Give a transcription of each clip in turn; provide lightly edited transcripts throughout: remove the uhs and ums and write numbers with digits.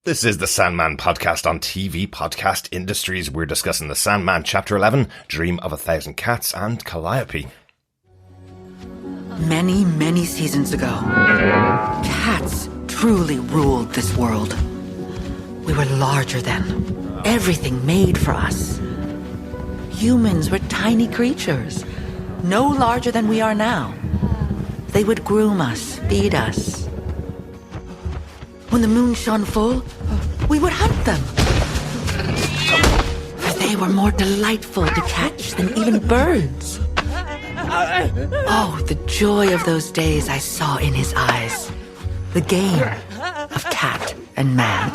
This is the Sandman Podcast on TV Podcast Industries. We're discussing the Sandman Chapter 11, Dream of a Thousand Cats, and Calliope. Many, many seasons ago, cats truly ruled this world. We were larger than, everything made for us. Humans were tiny creatures, no larger than we are now. They would groom us, feed us. When the moon shone full, we would hunt them. For they were more delightful to catch than even birds. Oh, the joy of those days I saw in his eyes. The game of cat and man.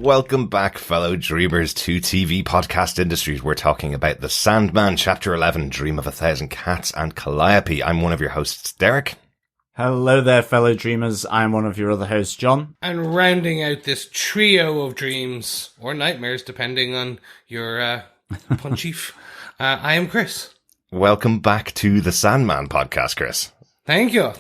Welcome back, fellow dreamers, to TV Podcast Industries. We're talking about the Sandman Chapter 11, Dream of a Thousand Cats, and Calliope. I'm one of your hosts, Derek. Hello there, fellow dreamers. I'm one of your other hosts, John. And rounding out this trio of dreams, or nightmares, depending on your punchief, I am Chris. Welcome back to the Sandman Podcast, Chris. Thank you.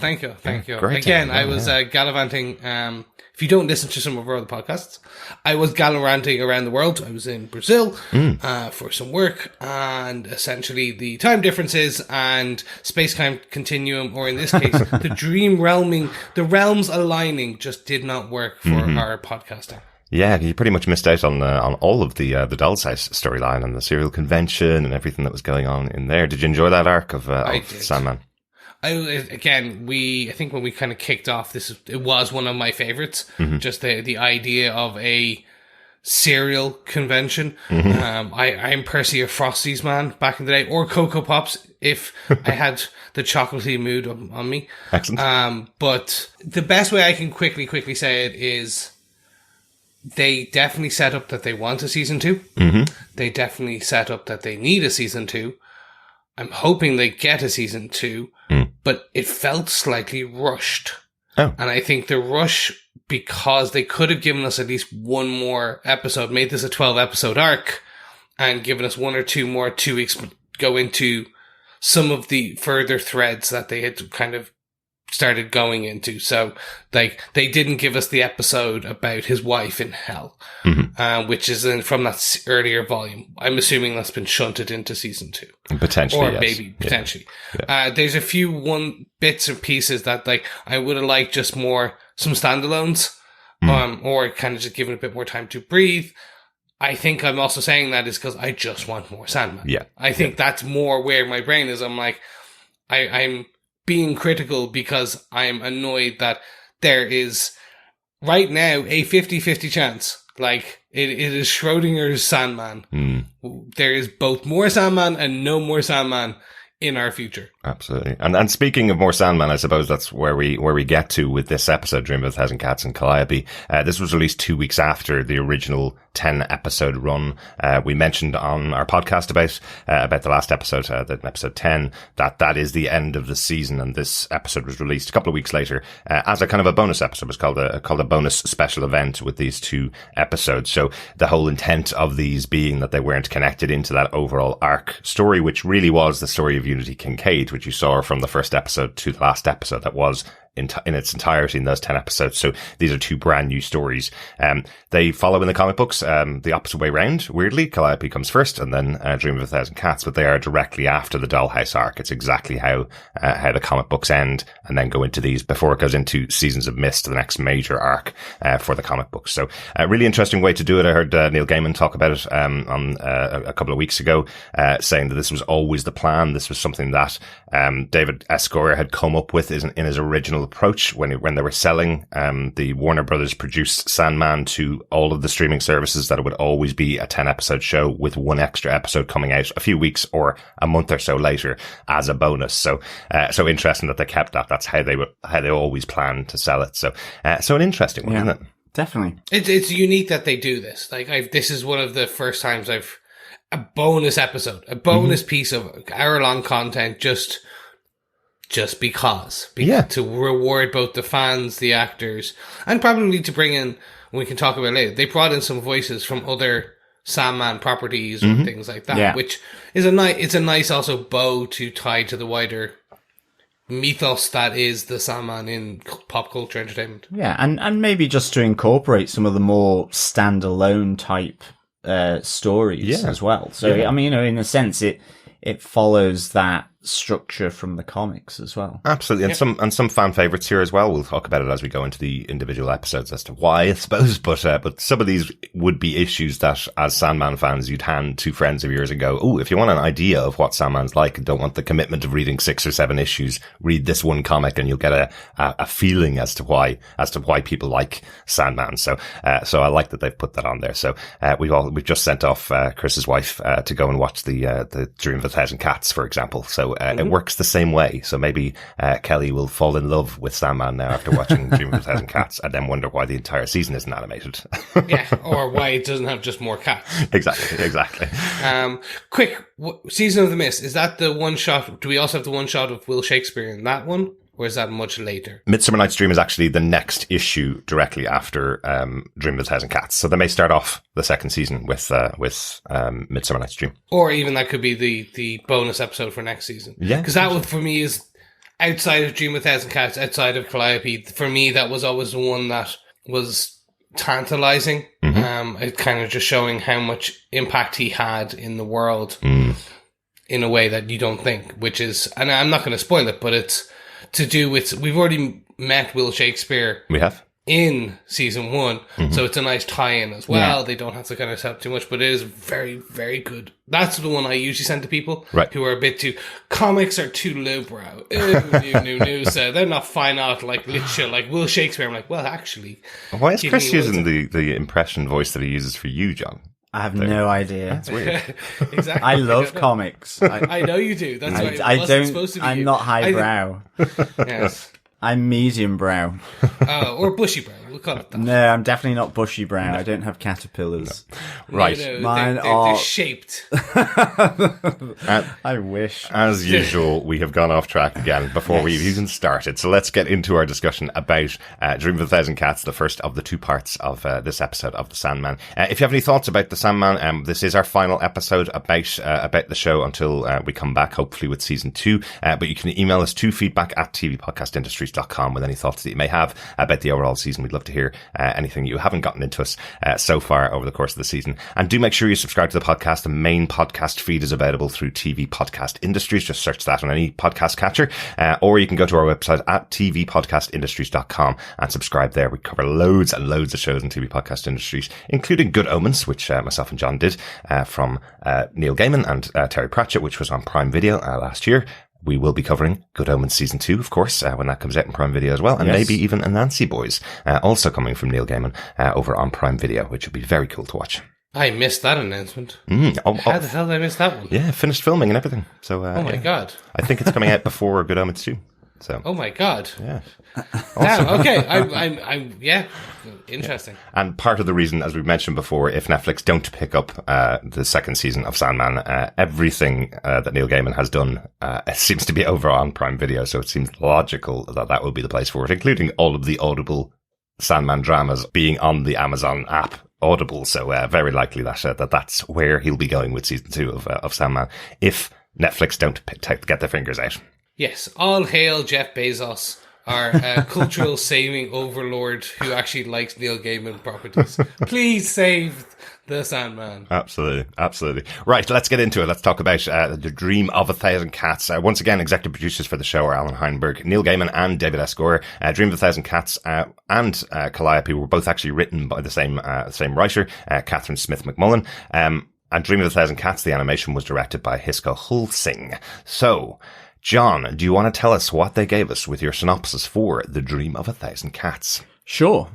Great. Again, I was gallivanting. If you don't listen to some of our other podcasts, I was gallivanting around the world. I was in Brazil for some work, and essentially the time differences and space-time continuum, or in this case, the realms aligning just did not work for our podcasting. Yeah, you pretty much missed out on all of the Doll's House storyline and the serial convention and everything that was going on in there. Did you enjoy that arc of Sandman? I think when we kind of kicked off, it was one of my favorites. Just the idea of a cereal convention. I'm Percy or Frosty's man back in the day, or Cocoa Pops if I had the chocolatey mood on me. Excellent. But the best way I can quickly say it is they definitely set up that they want a season 2. They definitely set up that they need a season 2. I'm hoping they get a season 2, but it felt slightly rushed. Oh. And I think the rush, because they could have given us at least one more episode, made this a 12-episode arc, and given us one or two more to go into some of the further threads that they had kind of started going into. So, like, they didn't give us the episode about his wife in hell, which is from that earlier volume. I'm assuming that's been shunted into season 2. Potentially, or yes. maybe, potentially. Yeah. There's a few bits and pieces that, like, I would have liked just some standalones, or kind of just given a bit more time to breathe. I think I'm also saying that is because I just want more Sandman. Yeah. I think that's more where my brain is. I'm like, I'm being critical because I'm annoyed that there is right now a 50-50 chance. Like, it is Schrodinger's Sandman. There is both more Sandman and no more Sandman in our future. Absolutely. And speaking of more Sandman, I suppose that's where we get to with this episode, Dream of a Thousand Cats and Calliope. This was released 2 weeks after the original 10-episode run. We mentioned on our podcast about the last episode, episode 10, that is the end of the season, and this episode was released a couple of weeks later as a kind of a bonus episode. It was called a bonus special event with these 2 episodes. So the whole intent of these being that they weren't connected into that overall arc story, which really was the story of Unity Kincaid, which you saw from the first episode to the last episode. That was in its entirety in those 10 episodes. So these are 2 brand new stories. They follow in the comic books the opposite way round. Weirdly, Calliope comes first and then Dream of a Thousand Cats, but they are directly after the Dollhouse arc. It's exactly how the comic books end and then go into these before it goes into Seasons of Mist, the next major arc for the comic books. So a really interesting way to do it. I heard Neil Gaiman talk about it on a couple of weeks ago, saying that this was always the plan. This was something that David S. Goyer had come up with in his original approach when they were selling the Warner Brothers produced Sandman to all of the streaming services, that it would always be a 10-episode show with one extra episode coming out a few weeks or a month or so later as a bonus. So interesting that they kept that. That's how they always planned to sell it. So an interesting one, isn't it? Definitely. It's unique that they do this. Like, this is one of the first times I've a bonus episode, a bonus piece of hour-long content just just because. Yeah. To reward both the fans, the actors, and probably to bring in, we can talk about later, they brought in some voices from other Sandman properties or things like that, which is it's a nice also bow to tie to the wider mythos that is the Sandman in pop culture entertainment. Yeah, and maybe just to incorporate some of the more standalone type stories as well. So, I mean, in a sense, it follows that structure from the comics as well. Absolutely. And some fan favorites here as well. We'll talk about it as we go into the individual episodes as to why, I suppose. But some of these would be issues that as Sandman fans, you'd hand to friends of yours and go, oh, if you want an idea of what Sandman's like and don't want the commitment of reading 6 or 7 issues, read this one comic and you'll get a feeling as to why people like Sandman. So I like that they've put that on there. So, we've just sent off, Chris's wife, to go and watch the Dream of a Thousand Cats, for example. So, it works the same way. So maybe Kelly will fall in love with Sandman now after watching Dream of a Thousand Cats and then wonder why the entire season isn't animated. Yeah, or why it doesn't have just more cats. Exactly. Quick, Season of the Mist, is that the one shot? Do we also have the one shot of Will Shakespeare in that one? Or is that much later? Midsummer Night's Dream is actually the next issue directly after Dream of a Thousand Cats. So they may start off the second season with Midsummer Night's Dream. Or even that could be the bonus episode for next season. Yeah. Because that one for me is outside of Dream of a Thousand Cats, outside of Calliope. For me, that was always the one that was tantalizing. It kind of just showing how much impact he had in the world in a way that you don't think, which is, and I'm not going to spoil it, but it's to do with, we've already met Will Shakespeare. We have. In season 1. So it's a nice tie-in as well. Yeah. They don't have to kind of set too much, but it is very, very good. That's the one I usually send to people who are a bit too, comics are too lowbrow. No. So they're not fine art like literal, like Will Shakespeare. I'm like, well, actually. Why is Chris using the impression voice that he uses for you, John? I have no idea. That's weird. Exactly. I love comics. I know you do. That's why it wasn't supposed to be I'm you. not highbrow. Yes. I'm medium brow. Or bushy brow. We'll call it that. No, I'm definitely not bushy brow. No. I don't have caterpillars. No. Right. Mine they're shaped. I wish. As usual, we have gone off track again before we've even started. So let's get into our discussion about Dream of a Thousand Cats, the first of the 2 parts of this episode of The Sandman. If you have any thoughts about The Sandman, this is our final episode about the show until we come back, hopefully with season 2. But you can email us to feedback@tvpodcastindustries.com with any thoughts that you may have about the overall season. We'd love to hear anything you haven't gotten into us so far over the course of the season. And do make sure you subscribe to the podcast. The main podcast feed is available through TV Podcast Industries. Just search that on any podcast catcher. Or you can go to our website at tvpodcastindustries.com and subscribe there. We cover loads and loads of shows in TV Podcast Industries, including Good Omens, which myself and John did from Neil Gaiman and Terry Pratchett, which was on Prime Video last year. We will be covering Good Omens Season 2, of course, when that comes out in Prime Video as well. And maybe even Anansi Boys, also coming from Neil Gaiman, over on Prime Video, which would be very cool to watch. I missed that announcement. How the hell did I miss that one? Yeah, finished filming and everything. So, oh my God. I think it's coming out before Good Omens 2. So. Oh my God. Yeah. Damn, okay. I'm interesting. Yeah. And part of the reason, as we've mentioned before, if Netflix don't pick up the second season of Sandman, everything that Neil Gaiman has done seems to be over on Prime Video, so it seems logical that will be the place for it, including all of the Audible Sandman dramas being on the Amazon app. Audible, so very likely that that's where he'll be going with season 2 of Sandman, if Netflix don't get their fingers out. Yes, all hail Jeff Bezos, our cultural saving overlord who actually likes Neil Gaiman properties. Please save the Sandman. Absolutely. Right, let's get into it. Let's talk about The Dream of a Thousand Cats. Once again, executive producers for the show are Alan Heinberg, Neil Gaiman and David S. Goyer. Dream of a Thousand Cats and Calliope were both actually written by the same writer, Catherine Smyth-McMullen. And Dream of a Thousand Cats, the animation, was directed by Hisko Hulsing. So, John, do you want to tell us what they gave us with your synopsis for The Dream of a Thousand Cats? Sure.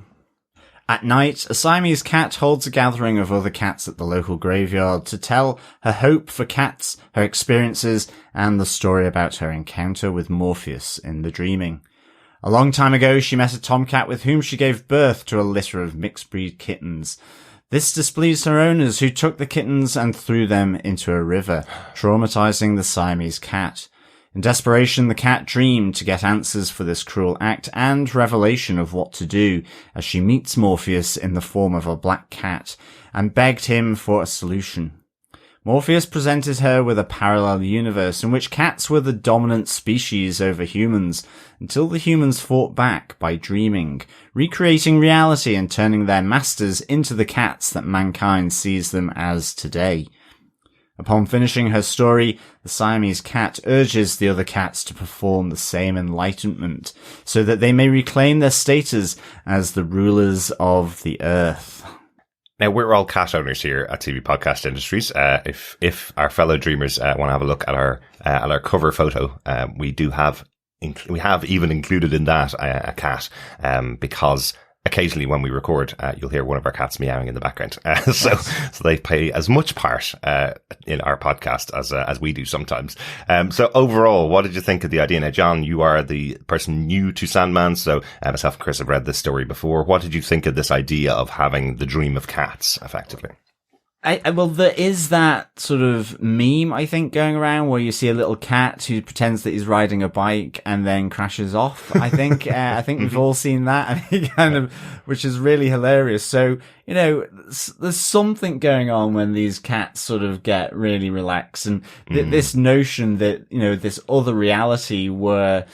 At night, a Siamese cat holds a gathering of other cats at the local graveyard to tell her hope for cats, her experiences, and the story about her encounter with Morpheus in The Dreaming. A long time ago, she met a tomcat with whom she gave birth to a litter of mixed-breed kittens. This displeased her owners, who took the kittens and threw them into a river, traumatising the Siamese cat. In desperation, the cat dreamed to get answers for this cruel act and revelation of what to do as she meets Morpheus in the form of a black cat and begged him for a solution. Morpheus presented her with a parallel universe in which cats were the dominant species over humans until the humans fought back by dreaming, recreating reality and turning their masters into the cats that mankind sees them as today. Upon finishing her story, the Siamese cat urges the other cats to perform the same enlightenment so that they may reclaim their status as the rulers of the earth. Now, we're all cat owners here at TV Podcast Industries. If our fellow dreamers want to have a look at our cover photo, we have even included in that a cat, because occasionally when we record, you'll hear one of our cats meowing in the background. So they play as much part in our podcast as we do sometimes. So overall, what did you think of the idea? Now, John, you are the person new to Sandman, so myself and Chris have read this story before. What did you think of this idea of having the dream of cats, effectively? Well, there is that sort of meme, I think, going around where you see a little cat who pretends that he's riding a bike and then crashes off. I think we've all seen that, and which is really hilarious. So, there's something going on when these cats sort of get really relaxed, and this notion that, this other reality where,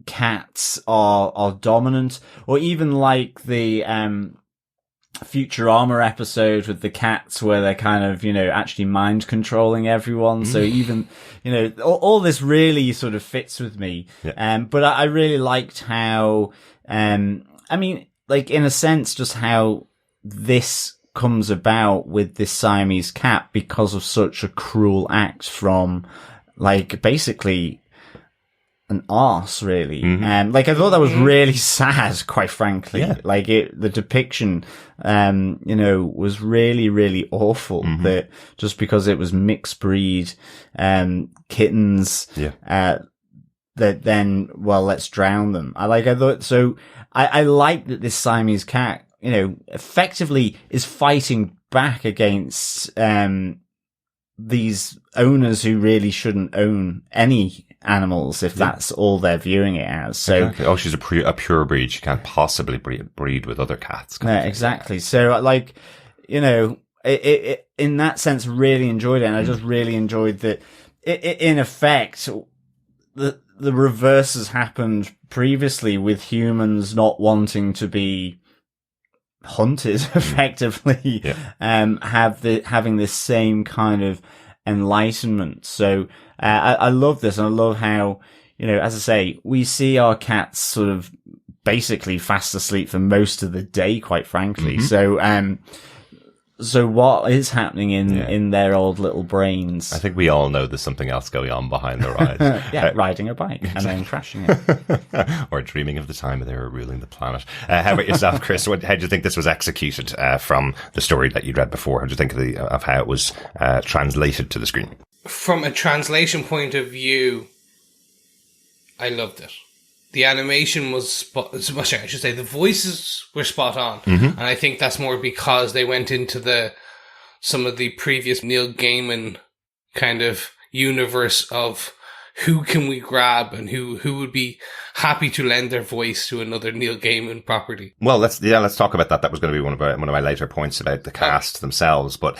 cats are dominant, or even like the, Futurama episode with the cats where they're kind of, actually mind controlling everyone. So even, all this really sort of fits with me. Yeah. But I really liked how, in a sense, just how this comes about with this Siamese cat because of such a cruel act from, basically an arse, really. I thought that was really sad, quite frankly. Yeah. The depiction, was really, really awful. That just because it was mixed breed, kittens, that then, let's drown them. I like that this Siamese cat, effectively is fighting back against, these owners who really shouldn't own any animals if that's all they're viewing it as. So, exactly. Oh, she's a pure breed. She can't possibly breed with other cats. Yeah, exactly. So, it in that sense, really enjoyed it, and I just really enjoyed that. In effect, the reverse has happened previously with humans not wanting to be hunted effectively, having this same kind of enlightenment. So I love this, and I love how, as I say, we see our cats sort of basically fast asleep for most of the day, quite frankly. So what is happening in their old little brains? I think we all know there's something else going on behind their eyes. Riding a bike and then crashing it. Or dreaming of the time when they were ruling the planet. How about yourself, Chris? How do you think this was executed from the story that you'd read before? How do you think of how it was translated to the screen? From a translation point of view, I loved it. The animation was the voices were spot on. And I think that's more because they went into some of the previous Neil Gaiman kind of universe of who can we grab and who would be happy to lend their voice to another Neil Gaiman property. Well, let's talk about that. That was going to be one of my later points about the cast themselves. But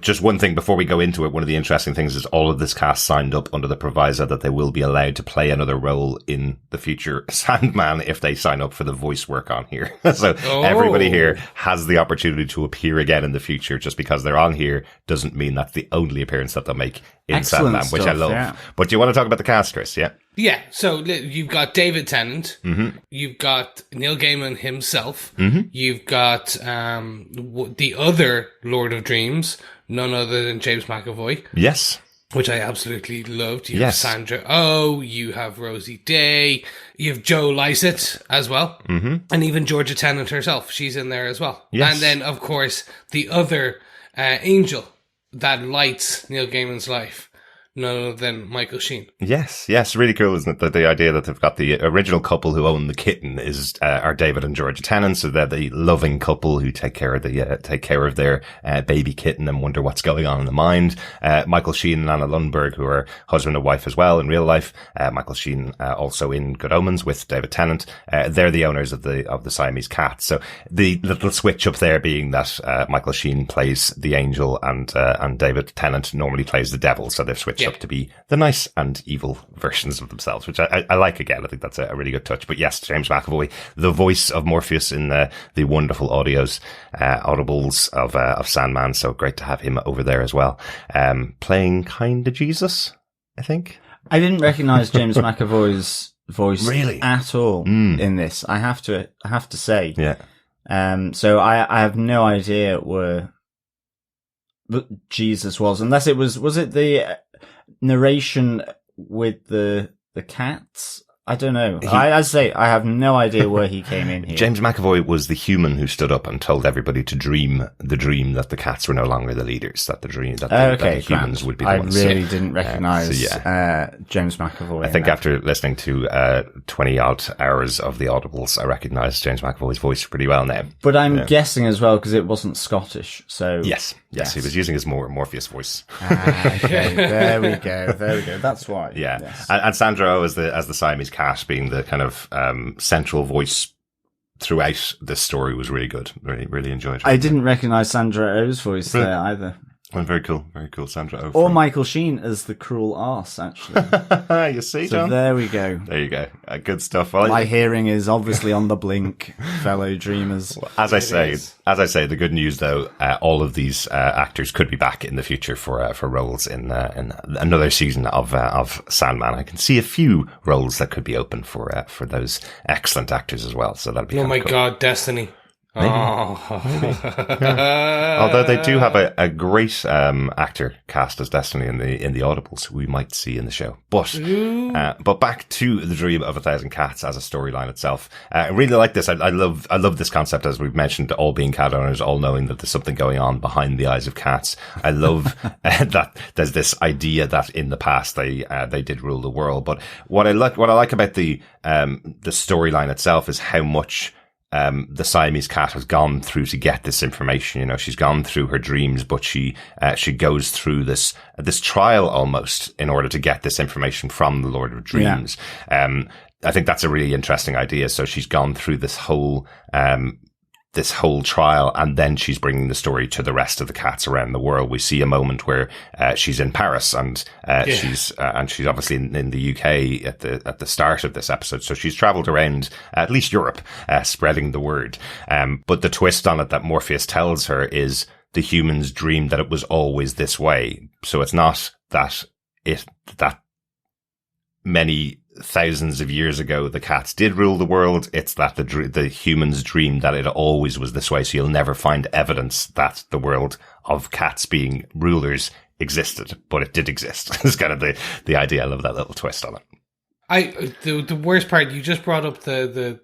just one thing before we go into it, one of the interesting things is all of this cast signed up under the proviso that they will be allowed to play another role in the future Sandman if they sign up for the voice work on here. So everybody here has the opportunity to appear again in the future. Just because they're on here doesn't mean that's the only appearance that they'll make in Sandman, which I love. Yeah. But do you want to talk about the cast, Chris? Yeah. Yeah, so you've got David Tennant, you've got Neil Gaiman himself, you've got the other Lord of Dreams, none other than James McAvoy. Yes. Which I absolutely loved. You have Sandra Oh, you have Rosie Day, you have Joe Lycett as well, and even Georgia Tennant herself, she's in there as well. Yes. And then, of course, the other angel that lights Neil Gaiman's life, none other than Michael Sheen. Yes, really cool, isn't it? That the idea that they've got the original couple who own the kitten are David and Georgia Tennant, so they're the loving couple who take care of their baby kitten and wonder what's going on in the mind. Michael Sheen and Anna Lundberg, who are husband and wife as well in real life. Michael Sheen also in Good Omens with David Tennant. They're the owners of the Siamese cat. So the little switch up there being that Michael Sheen plays the angel and David Tennant normally plays the devil, so they've switched up to be the nice and evil versions of themselves, which I like again. I think that's a really good touch. But yes, James McAvoy, the voice of Morpheus in the wonderful audibles of Sandman. So great to have him over there as well. Playing kinda Jesus, I think. I didn't recognise James McAvoy's voice really at all in this. I have to say. Yeah. So I have no idea where Jesus was, unless it was it the narration with the cats? I don't know. I say I have no idea where he came in here. James McAvoy was the human who stood up and told everybody to dream the dream that the cats were no longer the leaders, that the humans would be the ones. I really didn't recognise James McAvoy. I think after listening to 20 odd hours of the audibles, I recognised James McAvoy's voice pretty well now. But I'm guessing as well because it wasn't Scottish. So yes, he was using his Morpheus voice. Okay, there we go. That's why. Yeah, yes. And Sandra Oh as the Siamese cat being the kind of central voice throughout this story was really good. Really enjoyed it. I didn't recognise Sandra Oh's voice there either. Well, very cool, Sandra Oh. Or Michael Sheen as the cruel arse, actually. You see, so John? There you go. Good stuff. Well, my hearing is obviously on the blink, fellow dreamers. Well, as I say, the good news though, all of these actors could be back in the future for roles in another season of Sandman. I can see a few roles that could be open for those excellent actors as well. So that'd be. Oh my cool. God, Destiny. Maybe. Yeah. Although they do have a great actor cast as Destiny in the audibles who we might see in the show. But back to The Dream of a Thousand Cats as a storyline itself. I really like this. I love this concept, as we've mentioned, all being cat owners, all knowing that there's something going on behind the eyes of cats. I love that there's this idea that in the past they did rule the world. But what I like about the storyline itself is how much the Siamese cat has gone through to get this information. You know, she's gone through her dreams, but she goes through this trial almost in order to get this information from the Lord of Dreams. Yeah. I think that's a really interesting idea. So she's gone through this whole trial, and then she's bringing the story to the rest of the cats around the world. We see a moment where she's in Paris, and she's obviously in the UK at the start of this episode. So she's travelled around at least Europe, spreading the word. But the twist on it that Morpheus tells her is the humans dreamed that it was always this way. So it's not that many thousands of years ago the cats did rule the world. It's that the humans dreamed that it always was this way. So you'll never find evidence that the world of cats being rulers existed, but it did exist. It's kind of the idea. I love that little twist on it. The worst part, you just brought up the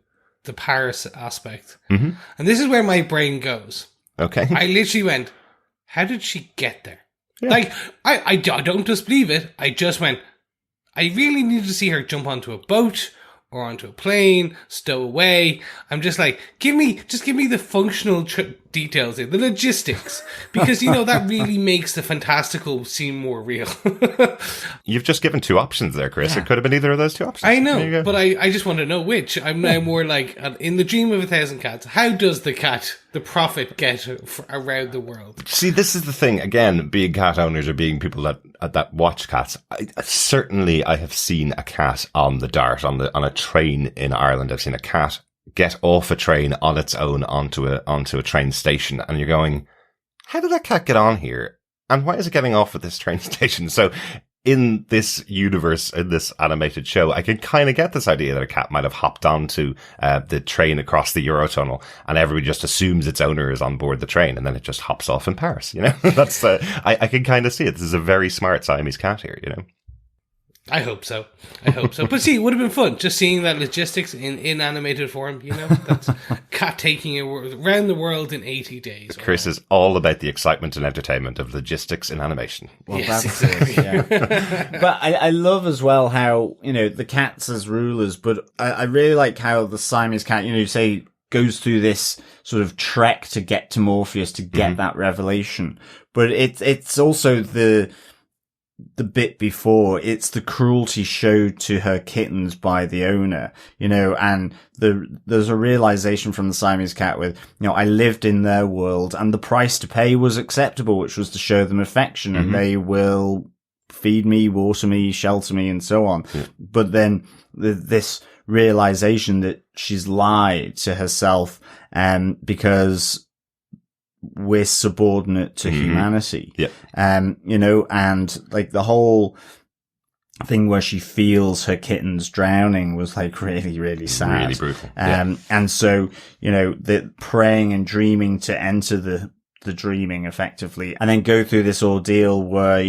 Paris aspect, and this is where my brain goes. Okay, I literally went, how did she get there? Yeah. Like I don't disbelieve it. I just went, I really needed to see her jump onto a boat or onto a plane, stow away. I'm just like, give me the functional details here, the logistics, because that really makes the fantastical seem more real. You've just given two options there, Chris. Yeah. It could have been either of those two options. I know, but I just want to know which. I'm now more like, in The Dream of a Thousand Cats, how does the prophet get around the world? See, this is the thing. Again, being cat owners or being people that watch cats, I have seen a cat on the Dart, on a train in Ireland. I've seen a cat get off a train on its own onto a train station, and you're going, how did that cat get on here? And why is it getting off at this train station? So in this universe, in this animated show, I can kind of get this idea that a cat might have hopped onto the train across the Eurotunnel, and everybody just assumes its owner is on board the train, and then it just hops off in Paris. That's I can kind of see it. This is a very smart Siamese cat here. I hope so. But see, it would have been fun just seeing that logistics in animated form. That's cat taking it around the world in 80 days. Chris is all about the excitement and entertainment of logistics in animation. Well, yes, exactly. But I love as well how, the cats as rulers, but I really like how the Siamese cat, say, goes through this sort of trek to get to Morpheus to get that revelation. But it's also the bit before, it's the cruelty showed to her kittens by the owner, and there's a realization from the Siamese cat with, I lived in their world and the price to pay was acceptable, which was to show them affection, and they will feed me, water me, shelter me, and so on. Yeah. But then this realization that she's lied to herself, because we're subordinate to humanity. Yeah. And like the whole thing where she feels her kittens drowning was like really, really sad. Really brutal. And so, the praying and dreaming to enter the dreaming effectively, and then go through this ordeal where,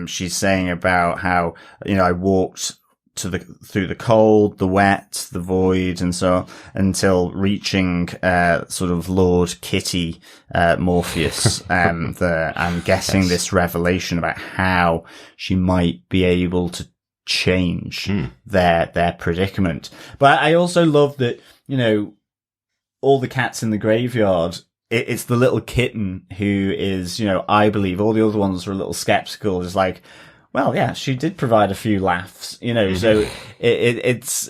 she's saying about how, I walked through the cold, the wet, the void, and so on, until reaching sort of Lord Kitty Morpheus and getting this revelation about how she might be able to change their predicament. But I also love that, all the cats in the graveyard, it's the little kitten who is, I believe all the other ones were a little skeptical, just like, well, yeah, she did provide a few laughs, so it's,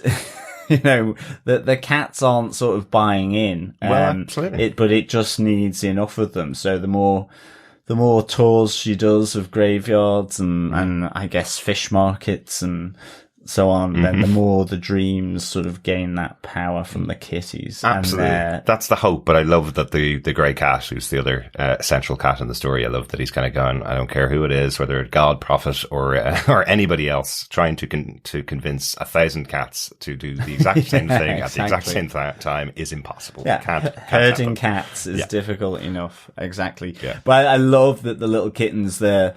the cats aren't sort of buying in. Absolutely. But it just needs enough of them. So the more tours she does of graveyards and I guess fish markets and so on, then the more the dreams sort of gain that power from the kitties. Absolutely. And that's the hope. But I love that the grey cat, who's the other central cat in the story, I love that he's kind of going, I don't care who it is, whether God, prophet, or anybody else, trying to convince 1,000 cats to do the exact same thing at the exact same time is impossible. Yeah, herding cats is difficult enough. Exactly. Yeah. But I love that the little kitten's there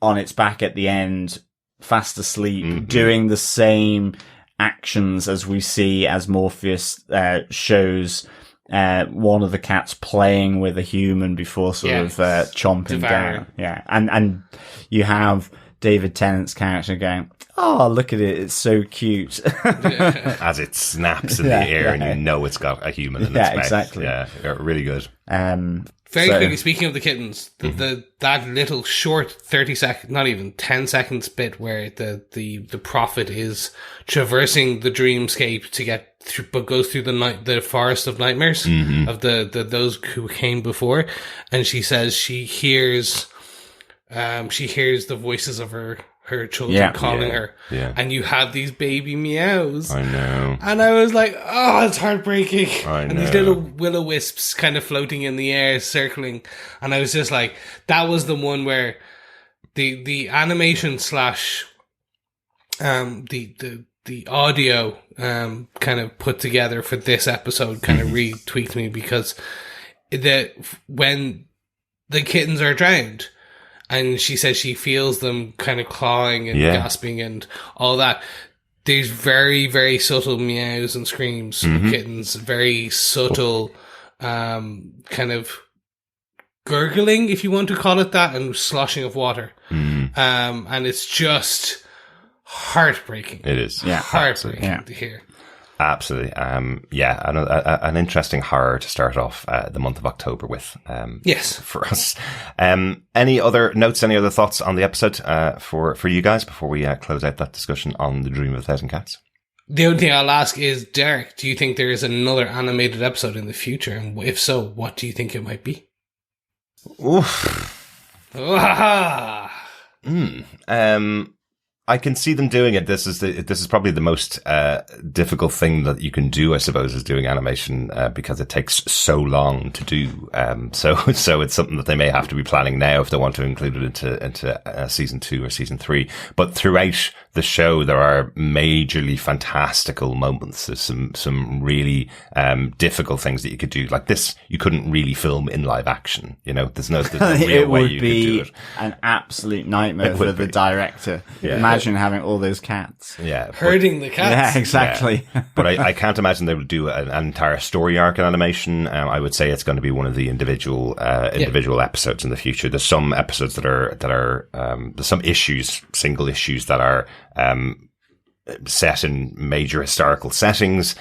on its back at the end, fast asleep, doing the same actions as we see as Morpheus shows one of the cats playing with a human before sort of chomping down. Yeah. And you have David Tennant's character going, oh, look at it, it's so cute. As it snaps in the air and it's got a human in its mouth. Exactly. Yeah, really good. Very quickly, speaking of the kittens, that little short 30-second, not even 10 seconds bit where the prophet is traversing the dreamscape to get through, but goes through the forest of nightmares of those who came before, and she says she hears the voices of her children calling her, and you have these baby meows. I know. And I was like, oh, it's heartbreaking. I know. And these little will-o-wisps kind of floating in the air, circling. And I was just like, that was the one where the animation slash the audio kind of put together for this episode kind of really tweaked me, because when the kittens are drowned, and she says she feels them kind of clawing and gasping and all that, there's very, very subtle meows and screams of kittens, very subtle kind of gurgling, if you want to call it that, and sloshing of water. And it's just heartbreaking. It is. Heartbreaking to hear. Absolutely. An interesting horror to start off the month of October with. Yes. For us. Any other notes, any other thoughts on the episode for you guys before we close out that discussion on The Dream of 1,000 Cats? The only thing I'll ask is, Derek, do you think there is another animated episode in the future? And if so, what do you think it might be? Oof. I can see them doing it. This is probably the most difficult thing that you can do, I suppose, is doing animation because it takes so long to do. So it's something that they may have to be planning now if they want to include it into season 2 or season 3. But throughout the show, there are majorly fantastical moments. There's some really difficult things that you could do. Like this, you couldn't really film in live action. There's no real way you could do it. It would be an absolute nightmare for the director. Yeah. imagine having all those cats. Yeah. Herding the cats. Yeah, exactly. Yeah. But I can't imagine they would do an entire story arc in animation. I would say it's going to be one of the individual episodes in the future. There's some episodes that are there's some single issues that are set in major historical settings,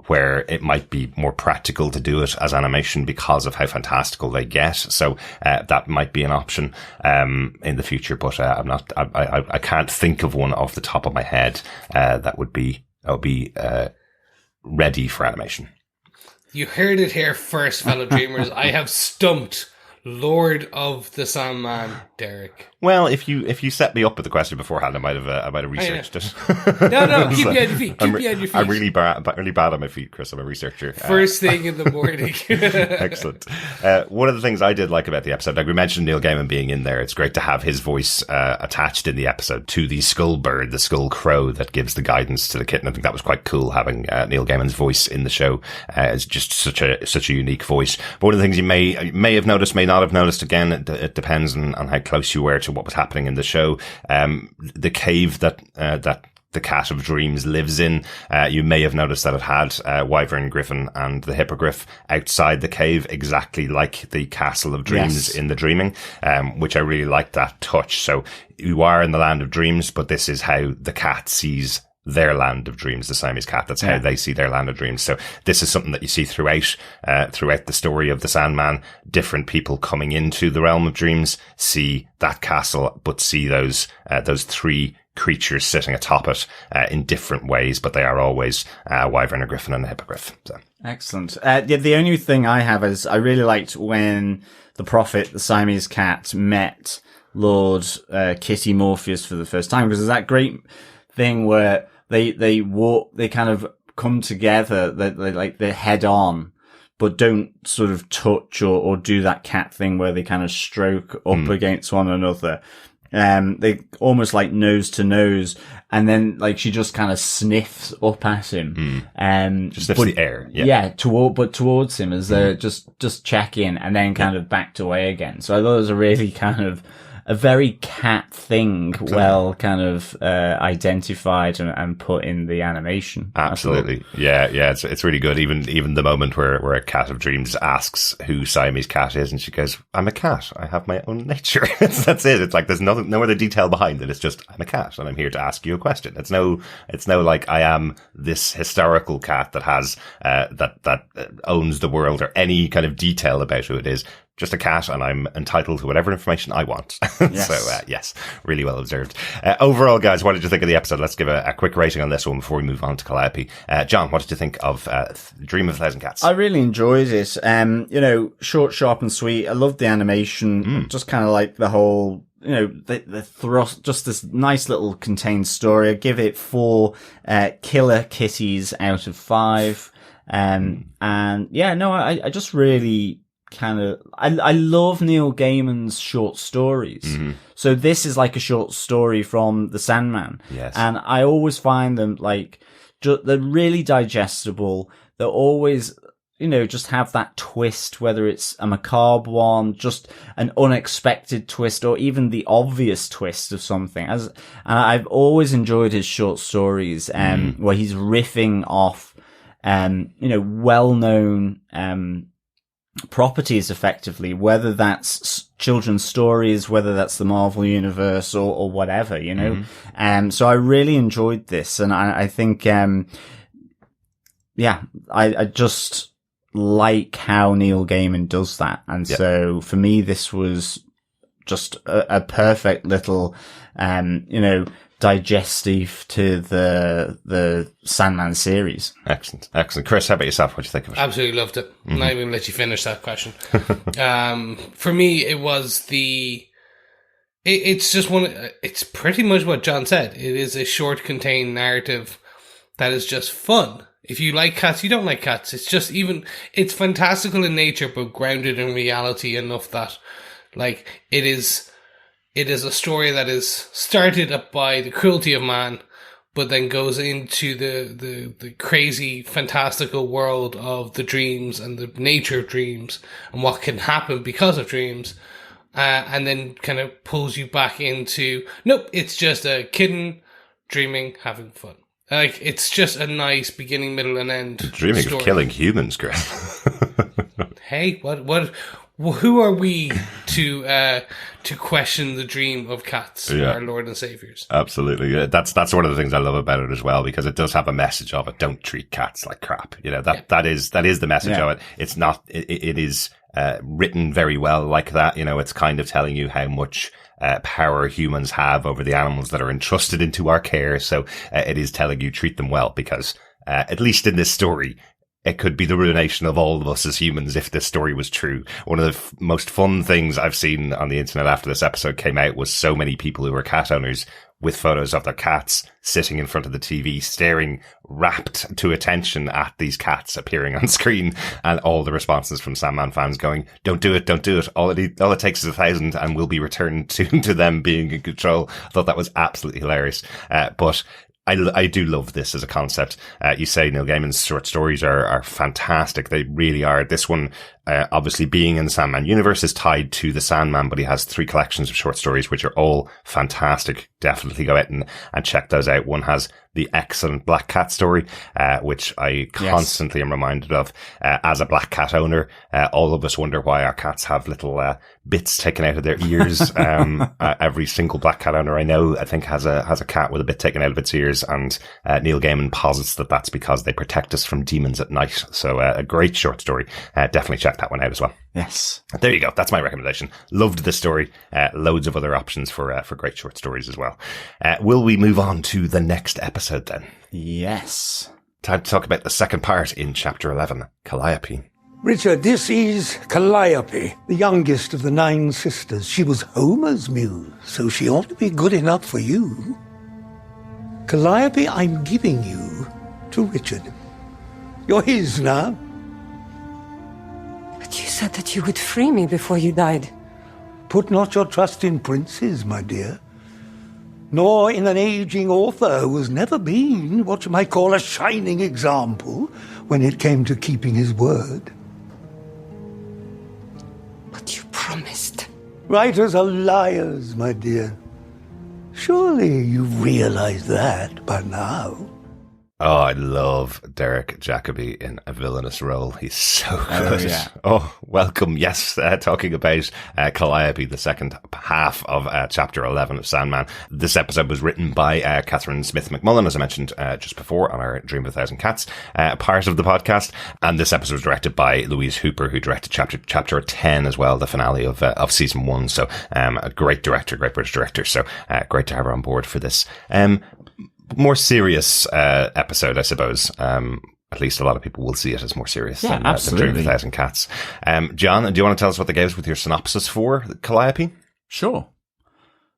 where it might be more practical to do it as animation because of how fantastical they get. So that might be an option in the future, but I can't think of one off the top of my head that would be ready for animation. You heard it here first, fellow dreamers. I have stumped Lord of the Sandman, Derek. Well, if you set me up with the question beforehand, I might have researched it. No, keep you on your feet. Keep you on your feet. I'm really bad on my feet, Chris. I'm a researcher. First thing in the morning. Excellent. One of the things I did like about the episode, like we mentioned Neil Gaiman being in there, it's great to have his voice attached in the episode to the skull bird, the skull crow that gives the guidance to the kitten. I think that was quite cool having Neil Gaiman's voice in the show. It's just such a unique voice. But one of the things you may have noticed, may not have noticed, again, it depends on how close you were to what was happening in the show. The cave that the Cat of Dreams lives in, you may have noticed that it had Wyvern Griffin and the Hippogriff outside the cave, exactly like the Castle of Dreams in The Dreaming, which I really liked that touch. So you are in the land of dreams, but this is how the cat sees their land of dreams, the Siamese cat. That's how they see their land of dreams. So this is something that you see throughout the story of the Sandman. Different people coming into the realm of dreams see that castle, but see those three creatures sitting atop it in different ways, but they are always Wyvern, a Griffin, and a Hippogriff. So. Excellent. The only thing I have is I really liked when the Prophet, the Siamese cat, met Lord Kitty Morpheus for the first time, because there's that great thing where they kind of come together, they're head on, but don't sort of touch or do that cat thing where they kind of stroke up against one another. They almost like nose to nose, and then like she just kind of sniffs up at him. Just sniffs the air. Yeah. Towards him as they're just check in, and then kind of backed away again. So I thought it was a really kind of a very cat thing, well kind of identified and put in the animation. Absolutely. Yeah, it's really good. Even the moment where a Cat of Dreams asks who Siamese cat is, and she goes, "I'm a cat. I have my own nature." That's it. It's like there's no other detail behind it. It's just, I'm a cat and I'm here to ask you a question. It's no like I am this historical cat that has that owns the world, or any kind of detail about who it is. Just a cat, and I'm entitled to whatever information I want. Yes. So, yes, really well observed. Overall, guys, what did you think of the episode? Let's give a quick rating on this one before we move on to Calliope. John, what did you think of Dream of a Thousand Cats? I really enjoyed it. Short, sharp, and sweet. I loved the animation. Just kind of like the whole, the thrust, just this nice little contained story. I give it 4 killer kitties out of 5. I just really I love Neil Gaiman's short stories. So this is like a short story from the Sandman. Yes. And I always find them like, they're really digestible. They're always, just have that twist, whether it's a macabre one, just an unexpected twist, or even the obvious twist of something. And I've always enjoyed his short stories, where he's riffing off, well-known, properties effectively, whether that's children's stories, whether that's the Marvel universe or whatever, so I really enjoyed this, and I think I just like how Neil Gaiman does that, and so for me this was just a perfect little digestive to the Sandman series. Excellent. Chris, how about yourself? What do you think of it? Absolutely loved it. I'm not even going to let you finish that question. For me, it was it's pretty much what John said. It is a short, contained narrative that is just fun. If you like cats, you don't like cats. It's just it's fantastical in nature, but grounded in reality enough that, like, it is a story that is started up by the cruelty of man, but then goes into the crazy, fantastical world of the dreams and the nature of dreams and what can happen because of dreams. and then kind of pulls you back into, nope, it's just a kitten dreaming, having fun. Like, it's just a nice beginning, middle, and end Dreaming story. of killing humans, Griff. Hey, who are we to question the dream of cats, our Lord and Saviors? Absolutely. That's one of the things I love about it as well, because it does have a message of it. Don't treat cats like crap. You know, that is the message of it. It's not, it is written very well like that. You know, it's kind of telling you how much power humans have over the animals that are entrusted into our care. So it is telling you treat them well, because at least in this story, it could be the ruination of all of us as humans if this story was true. One of the most fun things I've seen on the internet after this episode came out was so many people who were cat owners with photos of their cats sitting in front of the TV, staring rapt to attention at these cats appearing on screen, and all the responses from Sandman fans going, don't do it, don't do it. All it takes is 1,000 and will be returned to them being in control. I thought that was absolutely hilarious. But I do love this as a concept. You say Neil Gaiman's short stories are fantastic. They really are. This one, obviously being in the Sandman universe, is tied to the Sandman, but he has 3 collections of short stories, which are all fantastic. Definitely go out and check those out. One has the excellent Black Cat story, which I constantly am reminded of. As a black cat owner, all of us wonder why our cats have little bits taken out of their ears. Every single black cat owner I know, I think, has a cat with a bit taken out of its ears, and Neil Gaiman posits that that's because they protect us from demons at night. So a great short story. Definitely check that one out as well. Yes. There you go. That's my recommendation. Loved this story. Loads of other options for great short stories as well. Will we move on to the next episode then? Yes. Time to talk about the second part in chapter 11, Calliope. Richard, this is Calliope, the youngest of the 9 sisters. She was Homer's muse, so she ought to be good enough for you. Calliope, I'm giving you to Richard. You're his now. But you said that you would free me before you died. Put not your trust in princes, my dear, nor in an aging author who has never been what you might call a shining example when it came to keeping his word. But you promised. Writers are liars, my dear. Surely you've realized that by now. Oh, I love Derek Jacobi in a villainous role. He's so good. Oh, yeah. Oh, welcome. Yes, talking about Calliope, the second half of chapter 11 of Sandman. This episode was written by Catherine Smyth-McMullen, as I mentioned just before on our Dream of a Thousand Cats part of the podcast. And this episode was directed by Louise Hooper, who directed chapter 10 as well, the finale of season 1. So a great director, great British director. So great to have her on board for this. More serious episode, I suppose. At least a lot of people will see it as more serious than Dream of a Thousand Cats. John, do you want to tell us what they gave us with your synopsis for Calliope? Sure.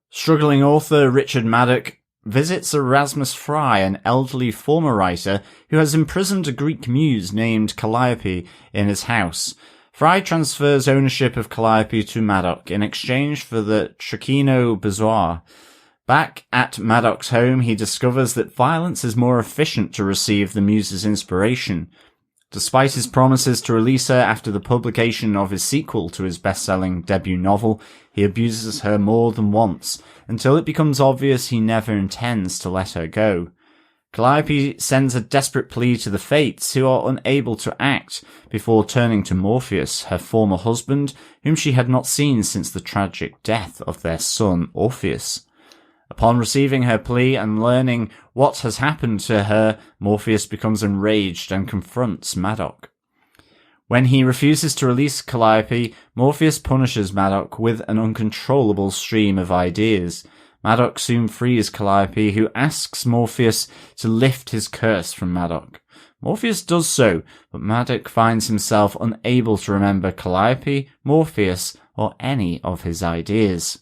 Struggling author Richard Maddock visits Erasmus Fry, an elderly former writer who has imprisoned a Greek muse named Calliope in his house. Fry transfers ownership of Calliope to Maddock in exchange for the Trachino Bezoar. Back at Maddock's home, he discovers that violence is more efficient to receive the muse's inspiration. Despite his promises to release her after the publication of his sequel to his best-selling debut novel, he abuses her more than once, until it becomes obvious he never intends to let her go. Calliope sends a desperate plea to the Fates, who are unable to act, before turning to Morpheus, her former husband, whom she had not seen since the tragic death of their son Orpheus. Upon receiving her plea and learning what has happened to her, Morpheus becomes enraged and confronts Maddock. When he refuses to release Calliope, Morpheus punishes Maddock with an uncontrollable stream of ideas. Maddock soon frees Calliope, who asks Morpheus to lift his curse from Maddock. Morpheus does so, but Maddock finds himself unable to remember Calliope, Morpheus, or any of his ideas.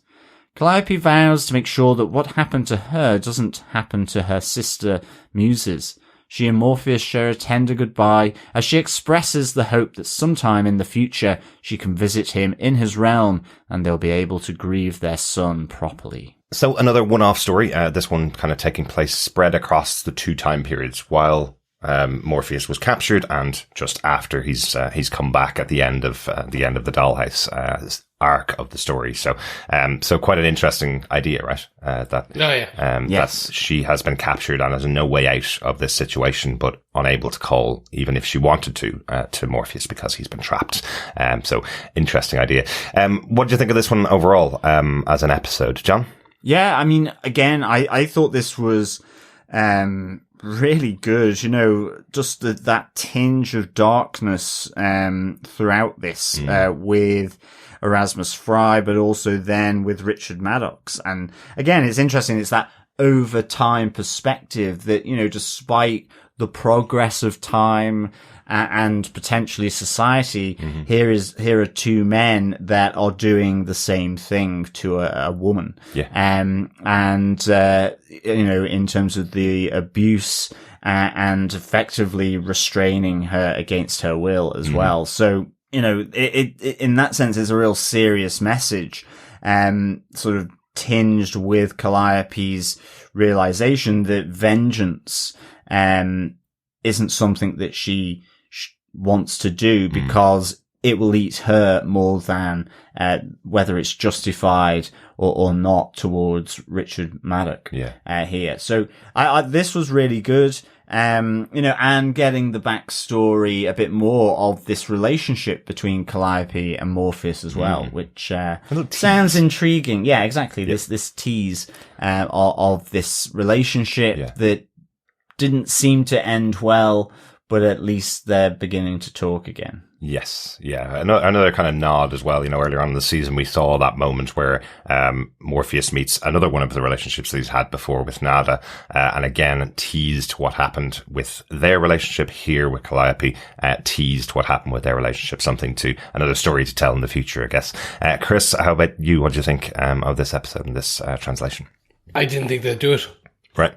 Calliope vows to make sure that what happened to her doesn't happen to her sister muses. She and Morpheus share a tender goodbye as she expresses the hope that sometime in the future she can visit him in his realm and they'll be able to grieve their son properly. So another one-off story, this one kind of taking place spread across the 2 time periods. While Morpheus was captured, and just after he's come back at the end of the dollhouse arc of the story. So quite an interesting idea, right? Yes. That she has been captured and has no way out of this situation, but unable to call, even if she wanted to Morpheus because he's been trapped. So interesting idea. What do you think of this one overall, as an episode, John? Yeah, I mean, again, I thought this was, really good, you know, just that tinge of darkness, throughout this, with Erasmus Fry, but also then with Richard Maddox. And again, it's interesting. It's that over time perspective that, you know, despite the progress of time and potentially society, here are two men that are doing the same thing to a woman. Yeah. You know, in terms of the abuse and effectively restraining her against her will as well. So, you know, it in that sense is a real serious message, sort of tinged with Calliope's realization that vengeance, isn't something that she wants to do because it will eat her more than, whether it's justified or not towards Richard Maddox, here. So this was really good. You know, and getting the backstory a bit more of this relationship between Calliope and Morpheus as well, which, sounds intriguing. Yeah, exactly. Yep. This tease, of this relationship that didn't seem to end well, but at least they're beginning to talk again. Yes, yeah. Another kind of nod as well. You know, earlier on in the season, we saw that moment where Morpheus meets another one of the relationships that he's had before with Nada, and again teased what happened with their relationship here with Calliope. Teased what happened with their relationship. Another story to tell in the future, I guess. Chris, how about you? What do you think of this episode and this translation? I didn't think they'd do it. Right.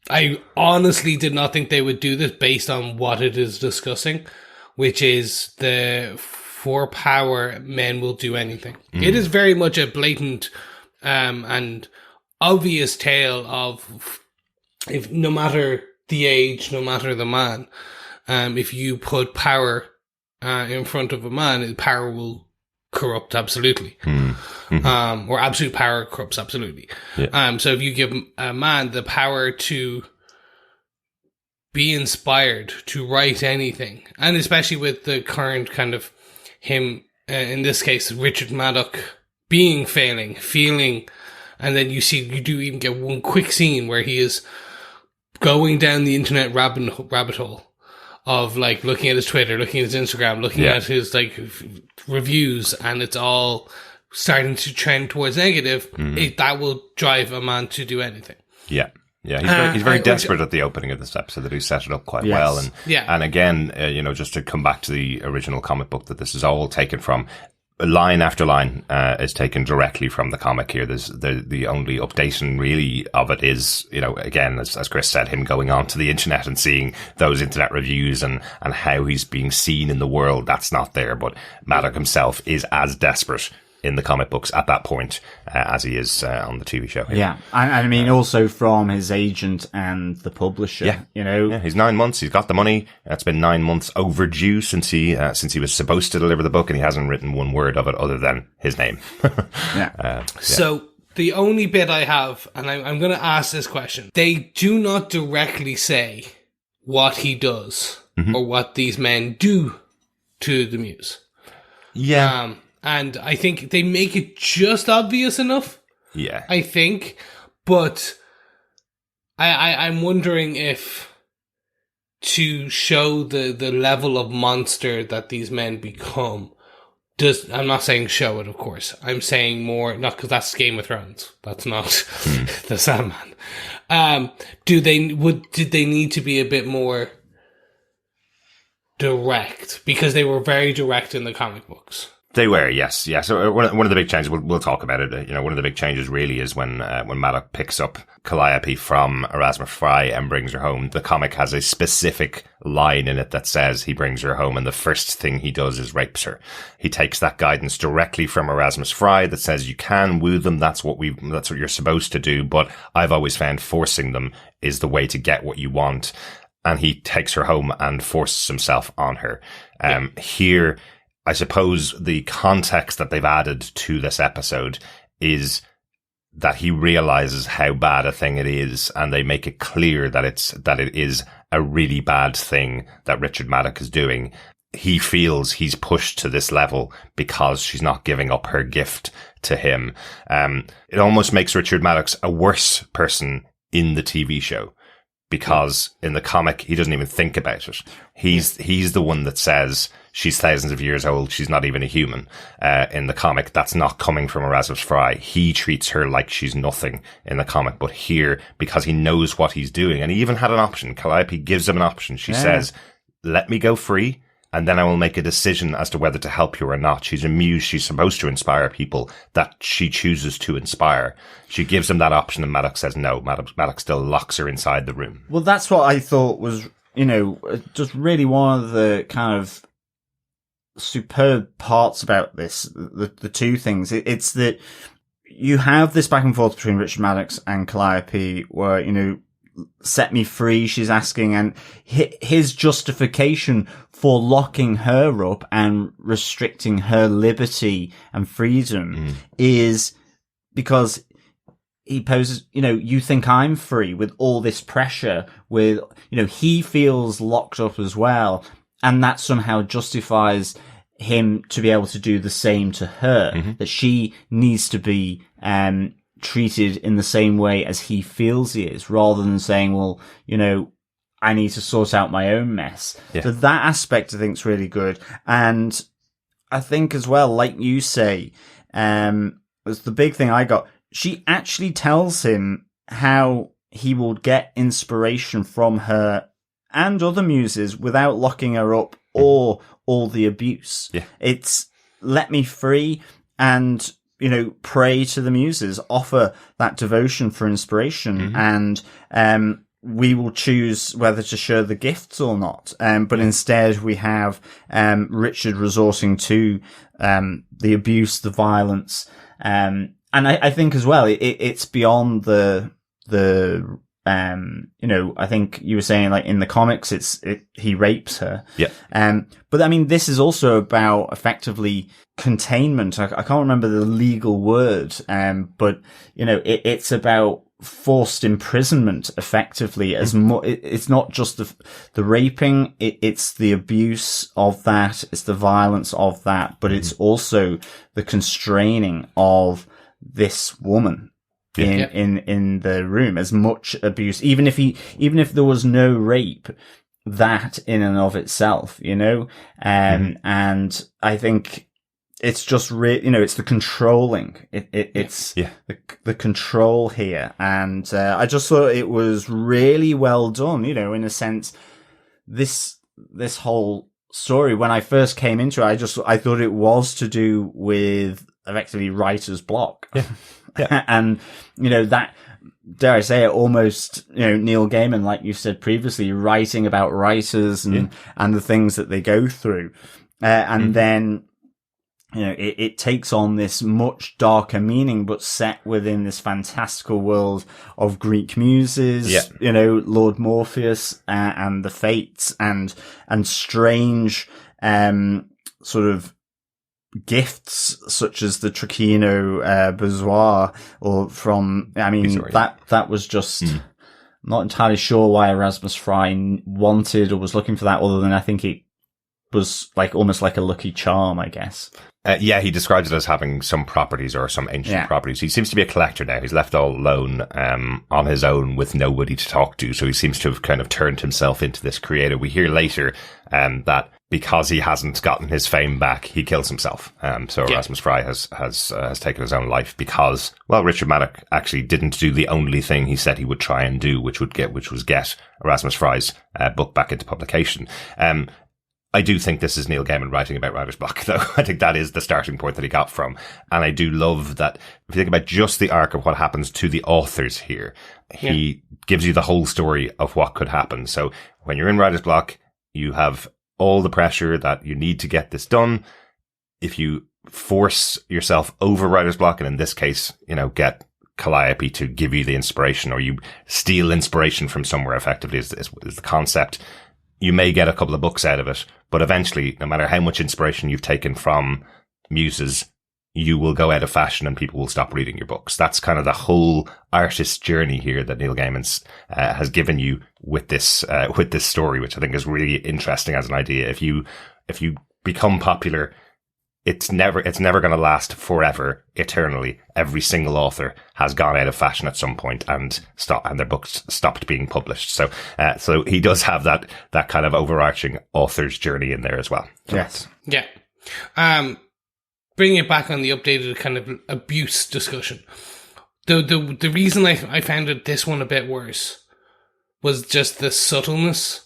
I honestly did not think they would do this based on what it is discussing, which is for power, men will do anything. It is very much a blatant and obvious tale of, if no matter the age, no matter the man, if you put power in front of a man, power will corrupt absolutely. Or absolute power corrupts absolutely. Yeah. So if you give a man the power to be inspired to write anything, and especially with the current kind of him, in this case, Richard Maddox feeling, and then you do even get one quick scene where he is going down the internet rabbit hole of like looking at his Twitter, looking at his Instagram, looking at his like reviews, and it's all starting to trend towards negative. That will drive a man to do anything. Yeah. Yeah, he's very desperate at the opening of this episode. That he set it up quite well, and again, you know, just to come back to the original comic book that this is all taken from, line after line is taken directly from the comic here. There's the only updating really of it is, you know, again, as Chris said, him going onto the internet and seeing those internet reviews and how he's being seen in the world. That's not there, but Maddox himself is as desperate in the comic books at that point as he is on the TV show here. Yeah, and I mean also from his agent and the publisher. You know, he's 9 months. He's got the money. It's been 9 months overdue since he was supposed to deliver the book, and he hasn't written one word of it other than his name. So the only bit I have, and I'm going to ask this question: they do not directly say what he does or what these men do to the Muse. Yeah. And I think they make it just obvious enough. Yeah. I think. But I'm wondering if to show the level of monster that these men become, I'm not saying show it, of course. I'm saying more, not because that's Game of Thrones. That's not the Sandman. Did they need to be a bit more direct? Because they were very direct in the comic books. They were, yes. Yeah. So one of the big changes, we'll talk about it. You know, one of the big changes really is when Maddox picks up Calliope from Erasmus Fry and brings her home. The comic has a specific line in it that says he brings her home, and the first thing he does is rapes her. He takes that guidance directly from Erasmus Fry that says you can woo them. That's what you're supposed to do. But I've always found forcing them is the way to get what you want. and he takes her home and forces himself on her. Here, I suppose the context that they've added to this episode is that he realizes how bad a thing it is, and they make it clear that it is a really bad thing that Richard Maddox is doing. He feels he's pushed to this level because she's not giving up her gift to him. It almost makes Richard Maddox a worse person in the TV show, because in the comic, he doesn't even think about it. He's the one that says she's thousands of years old. She's not even a human. In the comic, that's not coming from Erasmus Fry. He treats her like she's nothing in the comic. But here, because he knows what he's doing, and he even had an option. Calliope gives him an option. She says, let me go free, and then I will make a decision as to whether to help you or not. She's a muse. She's supposed to inspire people that she chooses to inspire. She gives him that option, and Maddox says no. Maddox still locks her inside the room. Well, that's what I thought was, just really one of the kind of superb parts about this. The two things. It's that you have this back and forth between Richard Maddox and Calliope where, set me free, she's asking, and his justification for locking her up and restricting her liberty and freedom is because he poses, you think I'm free with all this pressure, with, he feels locked up as well, and that somehow justifies him to be able to do the same to her, that she needs to be treated in the same way as he feels he is, rather than saying, well, I need to sort out my own mess. Yeah. So that aspect I think is really good. And I think as well, like you say, was the big thing I got. She actually tells him how he will get inspiration from her and other muses without locking her up or all the abuse. Yeah. It's let me free and pray to the muses, offer that devotion for inspiration, and we will choose whether to share the gifts or not. But instead we have Richard resorting to the abuse, the violence, and I think as well it's beyond the I think you were saying like in the comics he rapes her. Yeah. But I mean this is also about effectively containment. I can't remember the legal word, but it's about forced imprisonment effectively as it's not just the raping, it's the abuse of that, it's the violence of that, but it's also the constraining of this woman in the room. As much abuse, even if there was no rape, that in and of itself, and I think it's just it's the controlling. It's the control here, and I just thought it was really well done. In a sense, this whole story, when I first came into it, I thought it was to do with effectively writer's block. Yeah. And that, dare I say it, almost Neil Gaiman, like you said previously, writing about writers and the things that they go through, and then it takes on this much darker meaning, but set within this fantastical world of Greek muses, Lord Morpheus, and the Fates, and strange, sort of gifts such as the Trachino, Bezoar, or from, that was just, I'm not entirely sure why Erasmus Fry wanted or was looking for that, other than I think it was like almost like a lucky charm, I guess. He describes it as having some properties or some ancient properties. He seems to be a collector now. He's left all alone, on his own with nobody to talk to. So he seems to have kind of turned himself into this creator. We hear later, that because he hasn't gotten his fame back, he kills himself. So Erasmus Fry has taken his own life because, well, Richard Maddox actually didn't do the only thing he said he would try and do, which was get Erasmus Fry's book back into publication. I do think this is Neil Gaiman writing about writer's block, though. I think that is the starting point that he got from. And I do love that if you think about just the arc of what happens to the authors here, he gives you the whole story of what could happen. So when you're in writer's block, you have all the pressure that you need to get this done. If you force yourself over writer's block, and in this case, get Calliope to give you the inspiration, or you steal inspiration from somewhere, effectively is the concept. You may get a couple of books out of it, but eventually, no matter how much inspiration you've taken from muses, you will go out of fashion and people will stop reading your books. That's kind of the whole artist's journey here that Neil Gaiman has given you with this story, which I think is really interesting as an idea. If you become popular, it's never going to last forever, eternally. Every single author has gone out of fashion at some point and their books stopped being published. So he does have that kind of overarching author's journey in there as well. Yes. Yeah. Bringing it back on the updated kind of abuse discussion. The reason I found this one a bit worse was just the subtlety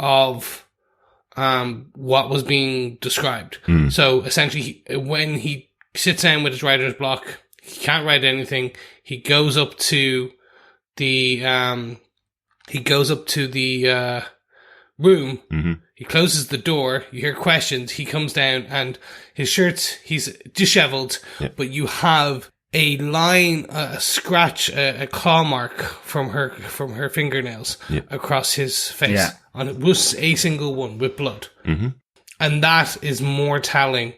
of what was being described. So essentially, when he sits down with his writer's block, he can't write anything. He goes up to the room. Mm-hmm. He closes the door. You hear questions. He comes down, and his shirt's he's disheveled, but you have a line, a scratch, a claw mark from her fingernails across his face. Yeah. And it was a single one with blood. Mm-hmm. And that is more telling.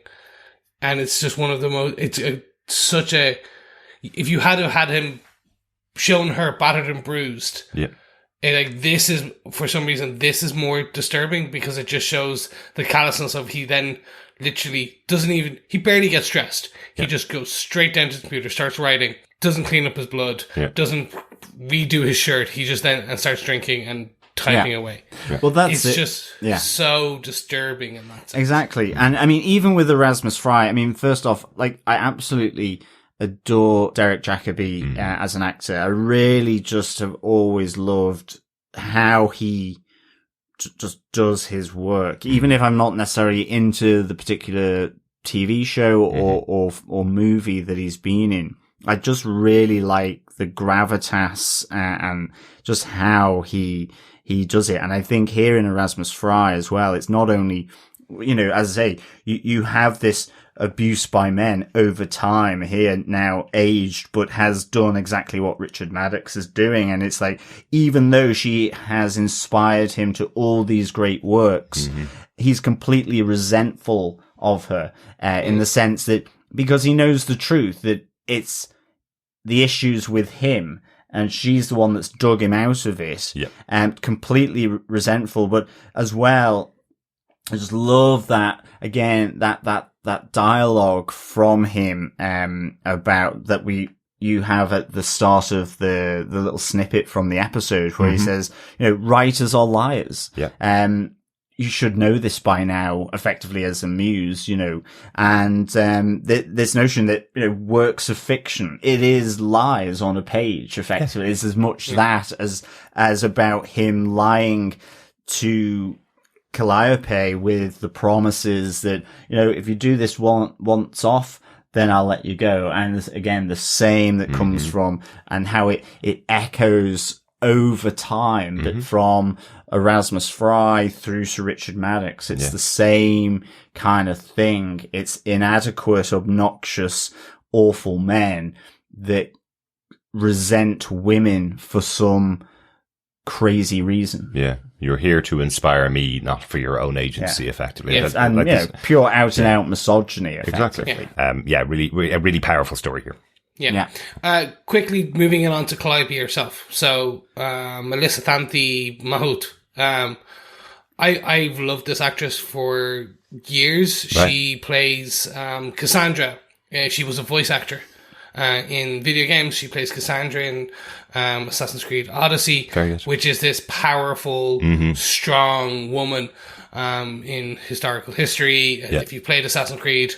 And it's just one of the most, if you had had him shown her battered and bruised, this is, for some reason, this is more disturbing because it just shows the callousness of he then literally he barely gets dressed. He just goes straight down to the computer, starts writing, doesn't clean up his blood, doesn't redo his shirt. He just then starts drinking and typing away. Well, that's it's just so disturbing in that sense. Exactly. And I mean, even with Erasmus Fry, I mean, first off, like, I absolutely adore Derek Jacobi as an actor. I really just have always loved how he just does his work, even if I'm not necessarily into the particular TV show or movie that he's been in. I just really like the gravitas and just how he does it. And I think here in Erasmus Fry as well, it's not only, as I say, you have this abuse by men over time here, now aged, but has done exactly what Richard Maddox is doing. And it's like, even though she has inspired him to all these great works, he's completely resentful of her, in the sense that, because he knows the truth, that it's the issues with him, and she's the one that's dug him out of it, and completely resentful. But as well, I just love that, again, that dialogue from him, about that you have at the start of the little snippet from the episode where he says, writers are liars. You should know this by now, effectively, as a muse, and this notion that, works of fiction, it is lies on a page, effectively. It's as much that as about him lying to Calliope with the promises that, if you do this once off, then I'll let you go. And again, the same that comes from, and how it echoes over time, but from Erasmus Fry through to Richard Maddox, it's the same kind of thing. It's inadequate, obnoxious, awful men that resent women for some crazy reason. Yeah. You're here to inspire me, not for your own agency, effectively. Pure out and out misogyny, effectively. Exactly. A really powerful story here. Quickly moving on to Calliope herself. So, Melissa Thanthi Mahout. I've loved this actress for years. Right. She plays Cassandra. She was a voice actor in video games. She plays Cassandra in Assassin's Creed Odyssey, which is this powerful, strong woman in historical history. If you played Assassin's Creed,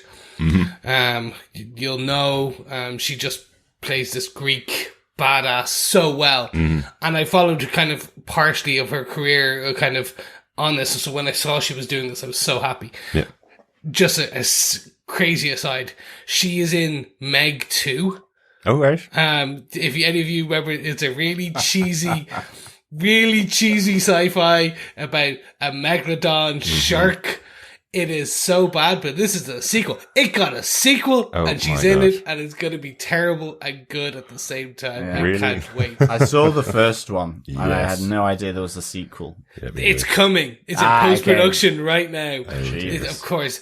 you'll know she just plays this Greek badass so well. And I followed kind of partially of her career kind of on this. So when I saw she was doing this, I was so happy. Just a crazy aside, she is in Meg 2. Oh, right. If any of you remember, it's a really cheesy sci-fi about a megalodon shark It is so bad, but this is a sequel. It got a sequel, and she's in it, and it's going to be terrible and good at the same time. Yeah. I Really? can't wait. I saw the first one, and I Yes. had no idea there was a sequel. It's coming. It's in okay. post-production right now. Jesus. Of course.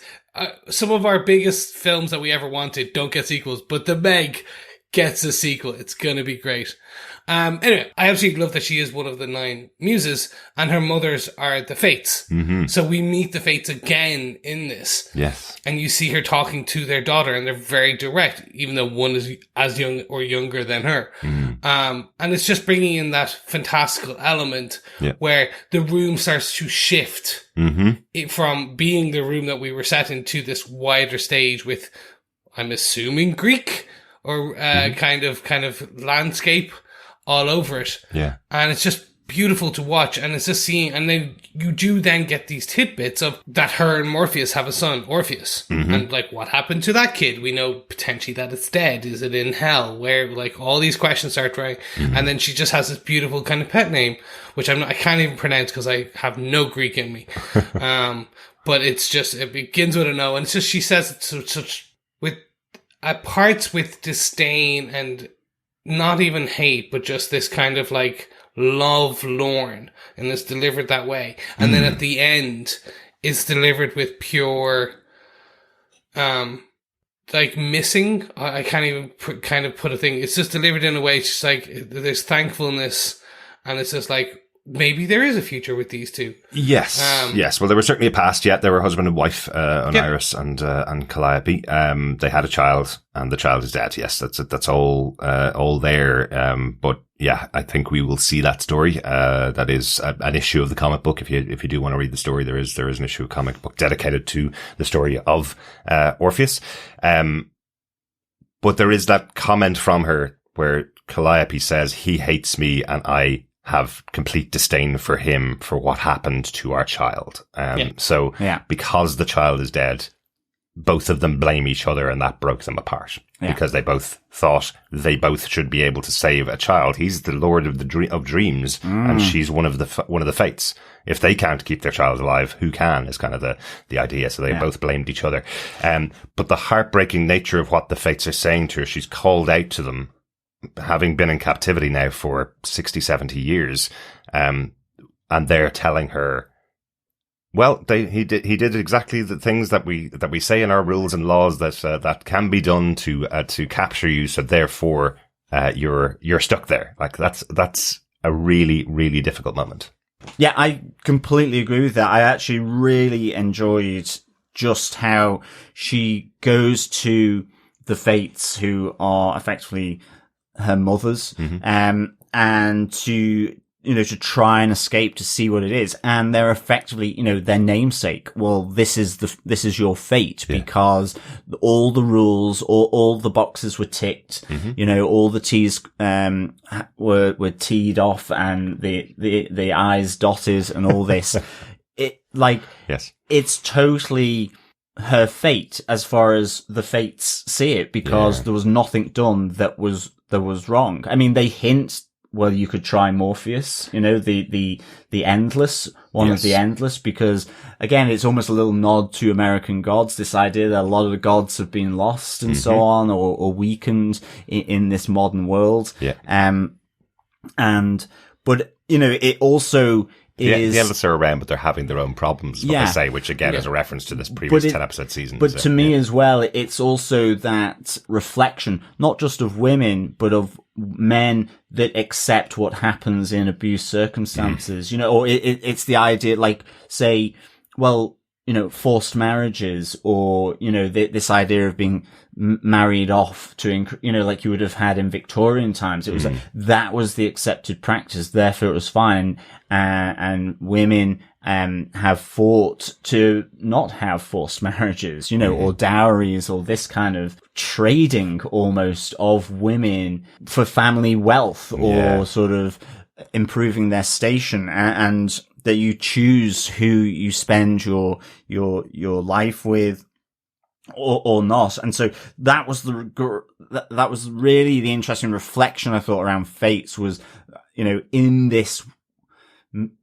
Some of our biggest films that we ever wanted don't get sequels, but The Meg gets a sequel. It's going to be great. Anyway, I absolutely love that she is one of the 9 muses, and her mothers are the Fates. Mm-hmm. So we meet the Fates again in this. Yes. And you see her talking to their daughter, and they're very direct, even though one is as young or younger than her. And it's just bringing in that fantastical element where the room starts to shift from being the room that we were set in to this wider stage with, I'm assuming, Greek or kind of landscape all over it. Yeah. And it's just beautiful to watch, and it's just seeing, and then you do then get these tidbits of that her and Morpheus have a son, Orpheus, and like, what happened to that kid? We know potentially that it's dead. Is it in hell? Where, like, all these questions start trying, and then she just has this beautiful kind of pet name, which I can't even pronounce because I have no Greek in me. But it's just, it begins with an O, and it's just, she says it such with parts with disdain and not even hate, but just this kind of like love lorn, and it's delivered that way. And then at the end, it's delivered with pure, like missing. I can't even put a thing. It's just delivered in a way. It's just like there's thankfulness, and it's just like maybe there is a future with these two. Yes. Yes. Well, there was certainly a past yet. They were husband and wife, Oniris and Calliope. They had a child, and the child is dead. Yes, that's all there. But yeah, I think we will see that story. That is an issue of the comic book. If you do want to read the story, there is an issue of comic book dedicated to the story of Orpheus. But there is that comment from her where Calliope says, "He hates me, and I have complete disdain for him for what happened to our child." So because the child is dead, both of them blame each other, and that broke them apart because they both thought they both should be able to save a child. He's the Lord of of Dreams, and she's one of the Fates. If they can't keep their child alive, who can? Is kind of the idea. So they both blamed each other. But the heartbreaking nature of what the Fates are saying to her, she's called out to them, having been in captivity now for 60, 70 years, and they're telling her, well, he did exactly the things that we say in our rules and laws that can be done to capture you. So therefore, you're stuck there. Like that's a really, really difficult moment. Yeah, I completely agree with that. I actually really enjoyed just how she goes to the Fates, who are effectively her mothers, and to try and escape, to see what it is. And they're effectively, their namesake. Well, this is your fate, because all the rules, all the boxes were ticked, all the T's, were teed off, and the I's dotted, and all this. It's totally her fate as far as the Fates see it, because there was nothing done that was wrong. I mean, they hint, well, you could try Morpheus, the endless, one of the endless, because again, it's almost a little nod to American gods, this idea that a lot of the gods have been lost and so on, or weakened in this modern world. But it also is, the endless are around, but they're having their own problems, what they say, which again is a reference to this previous 10-episode season. But to me as well, it's also that reflection, not just of women, but of men that accept what happens in abuse circumstances, or it's the idea, like, say, well, forced marriages, or, this idea of being married off to, like you would have had in Victorian times. It was like, that was the accepted practice, therefore it was fine. And women, have fought to not have forced marriages, or dowries, or this kind of trading almost of women for family wealth, or sort of improving their station, and that you choose who you spend your life with or not. And so that was that was really the interesting reflection I thought around Fates, was, in this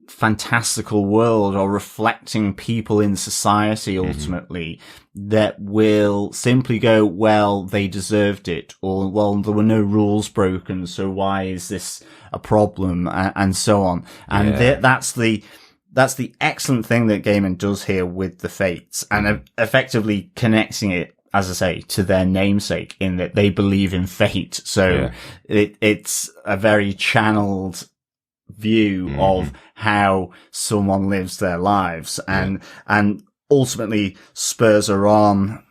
fantastical world or reflecting people in society ultimately that will simply go, well, they deserved it, or, well, there were no rules broken, so why is this a problem, and so on. And that's the excellent thing that Gaiman does here with the Fates, and effectively connecting it, as I say, to their namesake, in that they believe in fate. So it's a very channeled view of how someone lives their lives, and ultimately spurs her on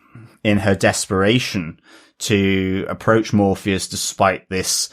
in her desperation to approach Morpheus despite this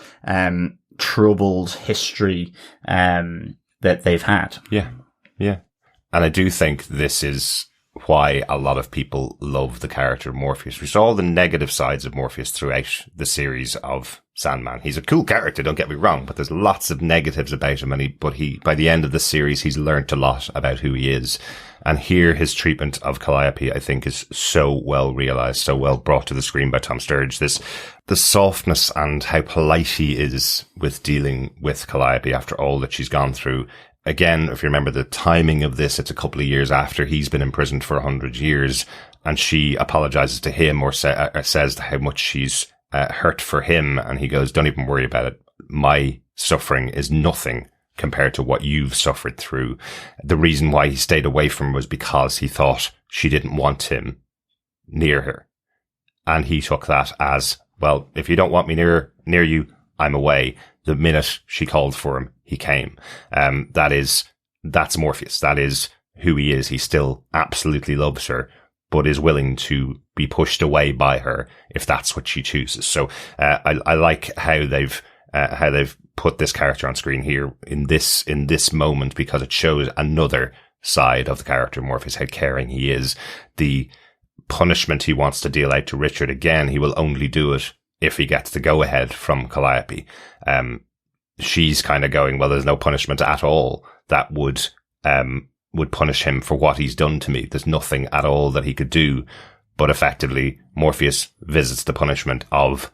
troubled history that they've had. Yeah. And I do think this is why a lot of people love the character of Morpheus. We saw all the negative sides of Morpheus throughout the series of Sandman. He's a cool character, don't get me wrong, but there's lots of negatives about him, but by the end of the series, he's learnt a lot about who he is. And here, his treatment of Calliope, I think, is so well realized, so well brought to the screen by Tom Sturridge. The softness and how polite he is with dealing with Calliope after all that she's gone through. Again, if you remember the timing of this, it's a couple of years after he's been imprisoned for 100 years, and she apologizes to him or says how much she's hurt for him, and he goes, don't even worry about it. My suffering is nothing compared to what you've suffered through. The reason why he stayed away from her was because he thought she didn't want him near her. And he took that as, well, if you don't want me near you, I'm away. The minute she called for him, he came. That's Morpheus. That is who he is. He still absolutely loves her, but is willing to be pushed away by her if that's what she chooses. So, I like how they've put this character on screen here in this moment, because it shows another side of the character of Morpheus, how caring he is. The punishment he wants to deal out to Richard, again, he will only do it if he gets the go-ahead from Calliope. She's kind of going, well, there's no punishment at all that would punish him for what he's done to me. There's nothing at all that he could do. But effectively, Morpheus visits the punishment of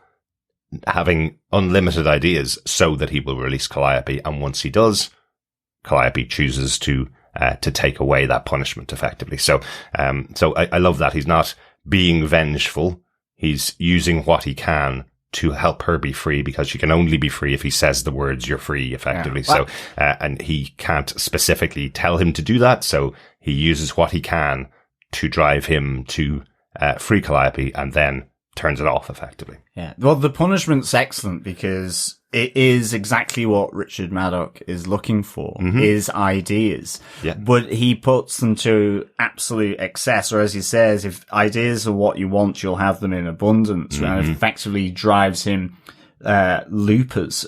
having unlimited ideas so that he will release Calliope. And once he does, Calliope chooses to take away that punishment effectively. So I love that. He's not being vengeful. He's using what he can to help her be free, because she can only be free if he says the words, you're free, effectively. Yeah. So, and he can't specifically tell him to do that. So he uses what he can to drive him to free Calliope, and then turns it off effectively. Yeah. Well, the punishment's excellent because it is exactly what Richard Maddock is looking for, is ideas. Yeah. But he puts them to absolute excess, or as he says, if ideas are what you want, you'll have them in abundance, and effectively drives him loopers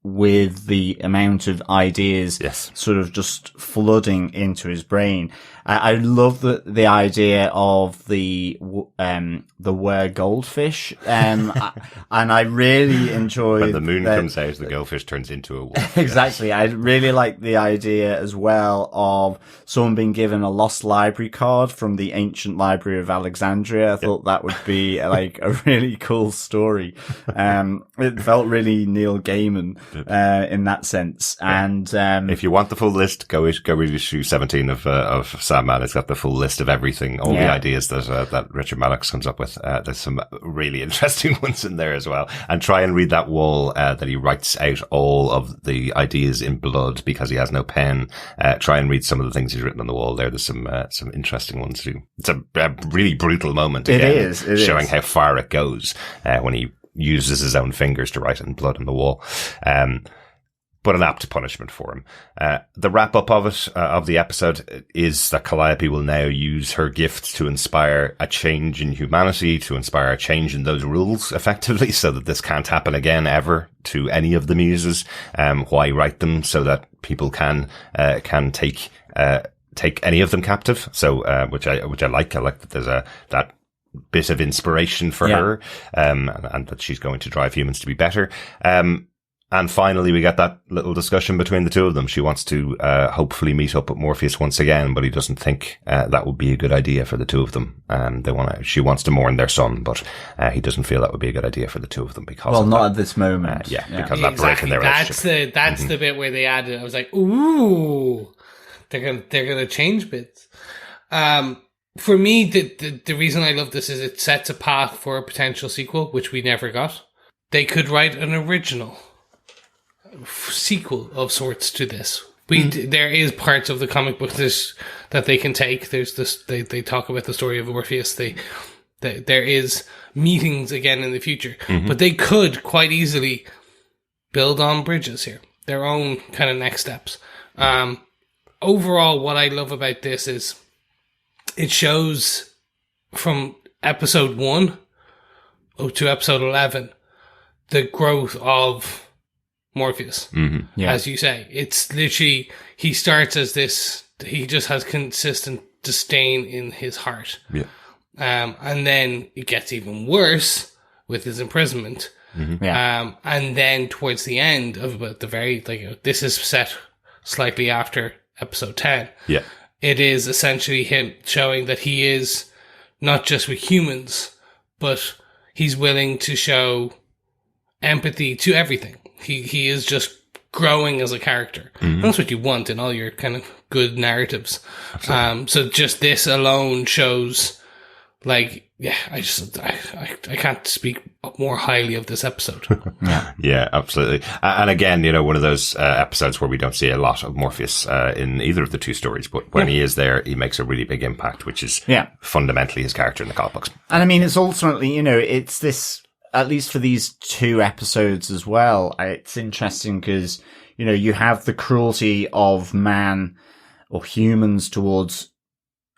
with the amount of ideas sort of just flooding into his brain. I love the idea of the were goldfish, and I really enjoy when the moon comes out, the goldfish turns into a wolf. Exactly. Yes. I really like the idea as well of someone being given a lost library card from the ancient library of Alexandria. I thought that would be like a really cool story. It felt really Neil Gaiman in that sense. And if you want the full list, go read issue 17 of Sandman. It's got the full list of everything, all the ideas that Richard Maddock comes up with. There's some really interesting ones in there as well. And try and read that wall that he writes out all of the ideas in blood because he has no pen. Try and read some of the things he's written on the wall there. There's some interesting ones too. It's a really brutal moment. Again, it is showing how far it goes when he uses his own fingers to write in blood on the wall. But an apt punishment for him. The wrap up of it, of the episode, is that Calliope will now use her gifts to inspire a change in humanity, to inspire a change in those rules, effectively, so that this can't happen again ever to any of the muses. Why write them so that people can take any of them captive? So, which I like. I like that there's that bit of inspiration for her, and that she's going to drive humans to be better. And finally, we get that little discussion between the two of them. She wants to hopefully meet up with Morpheus once again, but he doesn't think that would be a good idea for the two of them. She wants to mourn their son, but he doesn't feel that would be a good idea for the two of them because not at this moment. Because that break in their relationship. That's the bit where they added. I was like, ooh, they're gonna change bits. For me, the reason I love this is it sets a path for a potential sequel, which we never got. They could write an original sequel of sorts to this. There is parts of the comic book that they can take. There's this. They talk about the story of Morpheus. There is meetings again in the future, but they could quite easily build on bridges here. Their own kind of next steps. Overall, what I love about this is it shows from episode 1 to episode 11 the growth of Morpheus. As you say, it's literally, he starts as this, he just has consistent disdain in his heart. And then it gets even worse with his imprisonment. And then towards the end of about the very, this is set slightly after episode 10. It is essentially him showing that he is not just with humans, but he's willing to show empathy to everything. He is just growing as a character. That's what you want in all your kind of good narratives. So just this alone shows, I can't speak more highly of this episode. Yeah, absolutely. And again, one of those episodes where we don't see a lot of Morpheus in either of the two stories, but when he is there, he makes a really big impact, which is fundamentally his character in the comic books. And I mean, it's ultimately, it's this, at least for these 2 episodes as well, it's interesting because, you have the cruelty of man or humans towards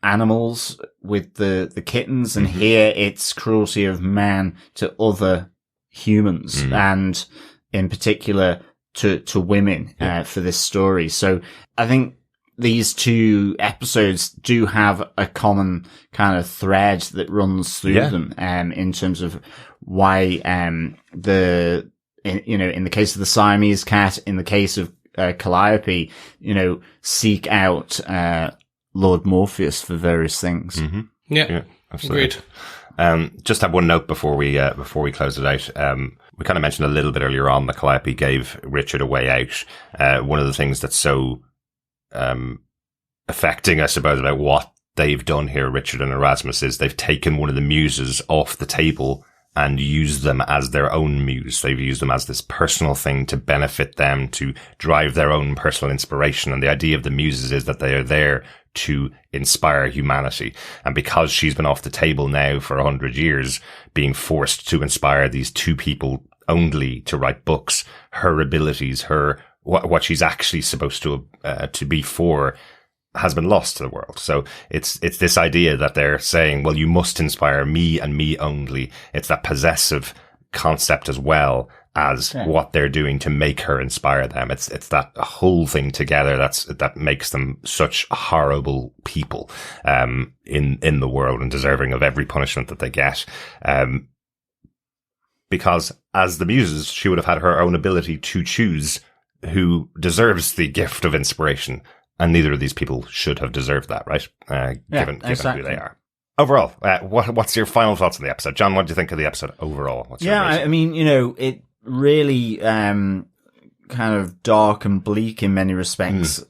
animals with the kittens, and here it's cruelty of man to other humans, and in particular to women for this story. So I think these 2 episodes do have a common kind of thread that runs through them, in terms of why, in the case of the Siamese cat, in the case of Calliope, seek out Lord Morpheus for various things. Yeah, absolutely. Agreed. Just have one note before we close it out. We kind of mentioned a little bit earlier on that Calliope gave Richard a way out. One of the things that's so affecting, I suppose, about what they've done here, Richard and Erasmus, is they've taken one of the muses off the table and used them as their own muse. They've used them as this personal thing to benefit them, to drive their own personal inspiration. And the idea of the muses is that they are there to inspire humanity. And because she's been off the table now for 100 years, being forced to inspire these 2 people only to write books, her abilities, what she's actually supposed to be for, has been lost to the world. So it's this idea that they're saying, well, you must inspire me and me only. It's that possessive concept as well as what they're doing to make her inspire them. It's that whole thing together that makes them such horrible people in the world, and deserving of every punishment that they get. Because as the muses, she would have had her own ability to choose who deserves the gift of inspiration. And neither of these people should have deserved that, right? Given who they are. Overall, what's your final thoughts on the episode? John, what do you think of the episode overall? I mean, it really kind of dark and bleak in many respects,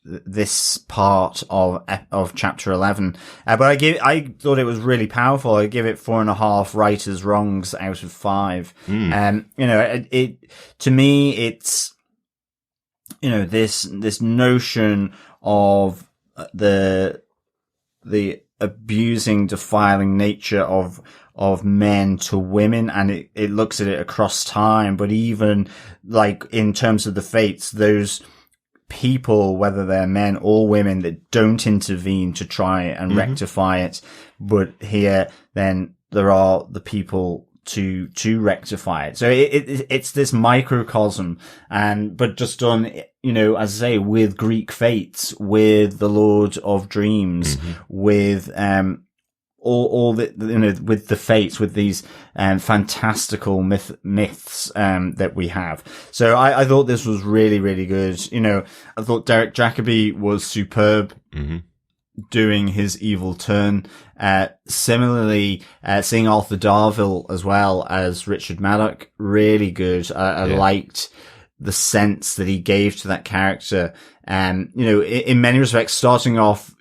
this part of chapter 11. But I thought it was really powerful. I give it 4.5 righters wrongs out of 5. To me, it's, this notion of the abusing, defiling nature of men to women, and it looks at it across time, but even in terms of the fates, those people, whether they're men or women, that don't intervene to try and rectify it, but here then there are the people to rectify it. So it's this microcosm, but just done, as I say, with Greek fates, with the Lord of Dreams, with all the, with the fates, with these, fantastical myths, that we have. So I thought this was really, really good. I thought Derek Jacobi was superb. Mm-hmm. Doing his evil turn. Similarly, seeing Arthur Darvill as well as Richard Maddock, really good. I liked the sense that he gave to that character. In many respects, starting off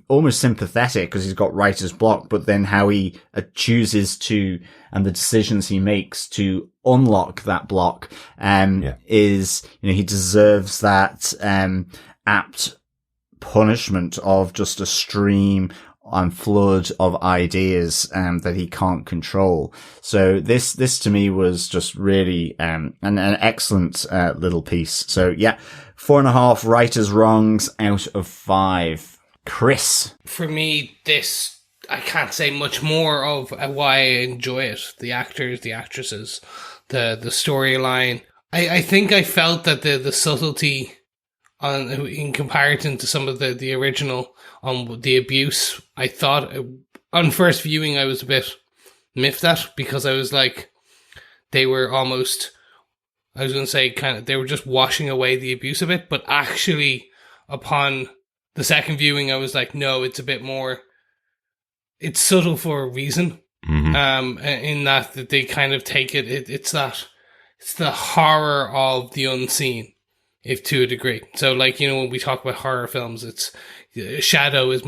almost sympathetic because he's got writer's block, but then how he chooses to, and the decisions he makes to unlock that block, is, he deserves that, apt punishment of just a stream and flood of ideas, that he can't control. So this to me was just really, an excellent, little piece. So 4.5 writer's wrongs out of 5. Chris. For me, this, I can't say much more of why I enjoy it. The actors, the actresses, the storyline. I think I felt that the subtlety in comparison to some of the original on the abuse, I thought on first viewing I was a bit miffed at, because I was like, they were almost, I was going to say they were just washing away the abuse of it, but actually upon the second viewing, I was like, no, it's a bit more, it's subtle for a reason. Mm-hmm. In that they kind of take it's the horror of the unseen, if to a degree. So when we talk about horror films, it's shadow is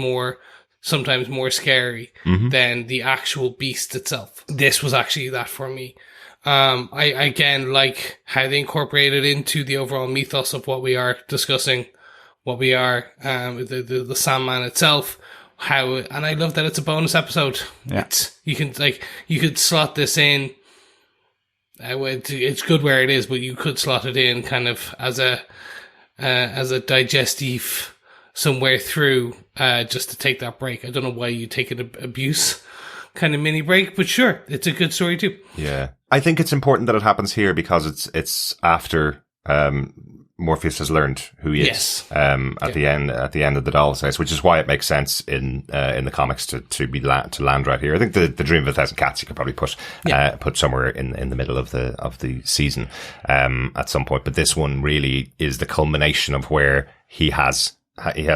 sometimes more scary than the actual beast itself. This was actually that for me. I again like how they incorporated into the overall mythos of what we are discussing. What we are, the Sandman itself, and I love that it's a bonus episode. Yeah. You could slot this in. It's good where it is, but you could slot it in kind of as a digestive somewhere through, just to take that break. I don't know why you take an abuse kind of mini break, but sure, it's a good story too. Yeah, I think it's important that it happens here because it's after, Morpheus has learned who he is, at the end of the Doll's House, which is why it makes sense in the comics to land right here. I think the Dream of a Thousand Cats you could probably put somewhere in the middle of the season, at some point. But this one really is the culmination of where he has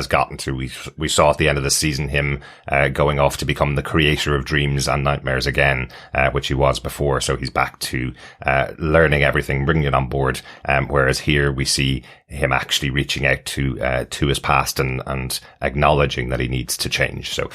gotten to. We saw at the end of the season him going off to become the creator of dreams and nightmares again, which he was before. So he's back to learning everything, bringing it on board. Whereas here we see him actually reaching out to his past and acknowledging that he needs to change. So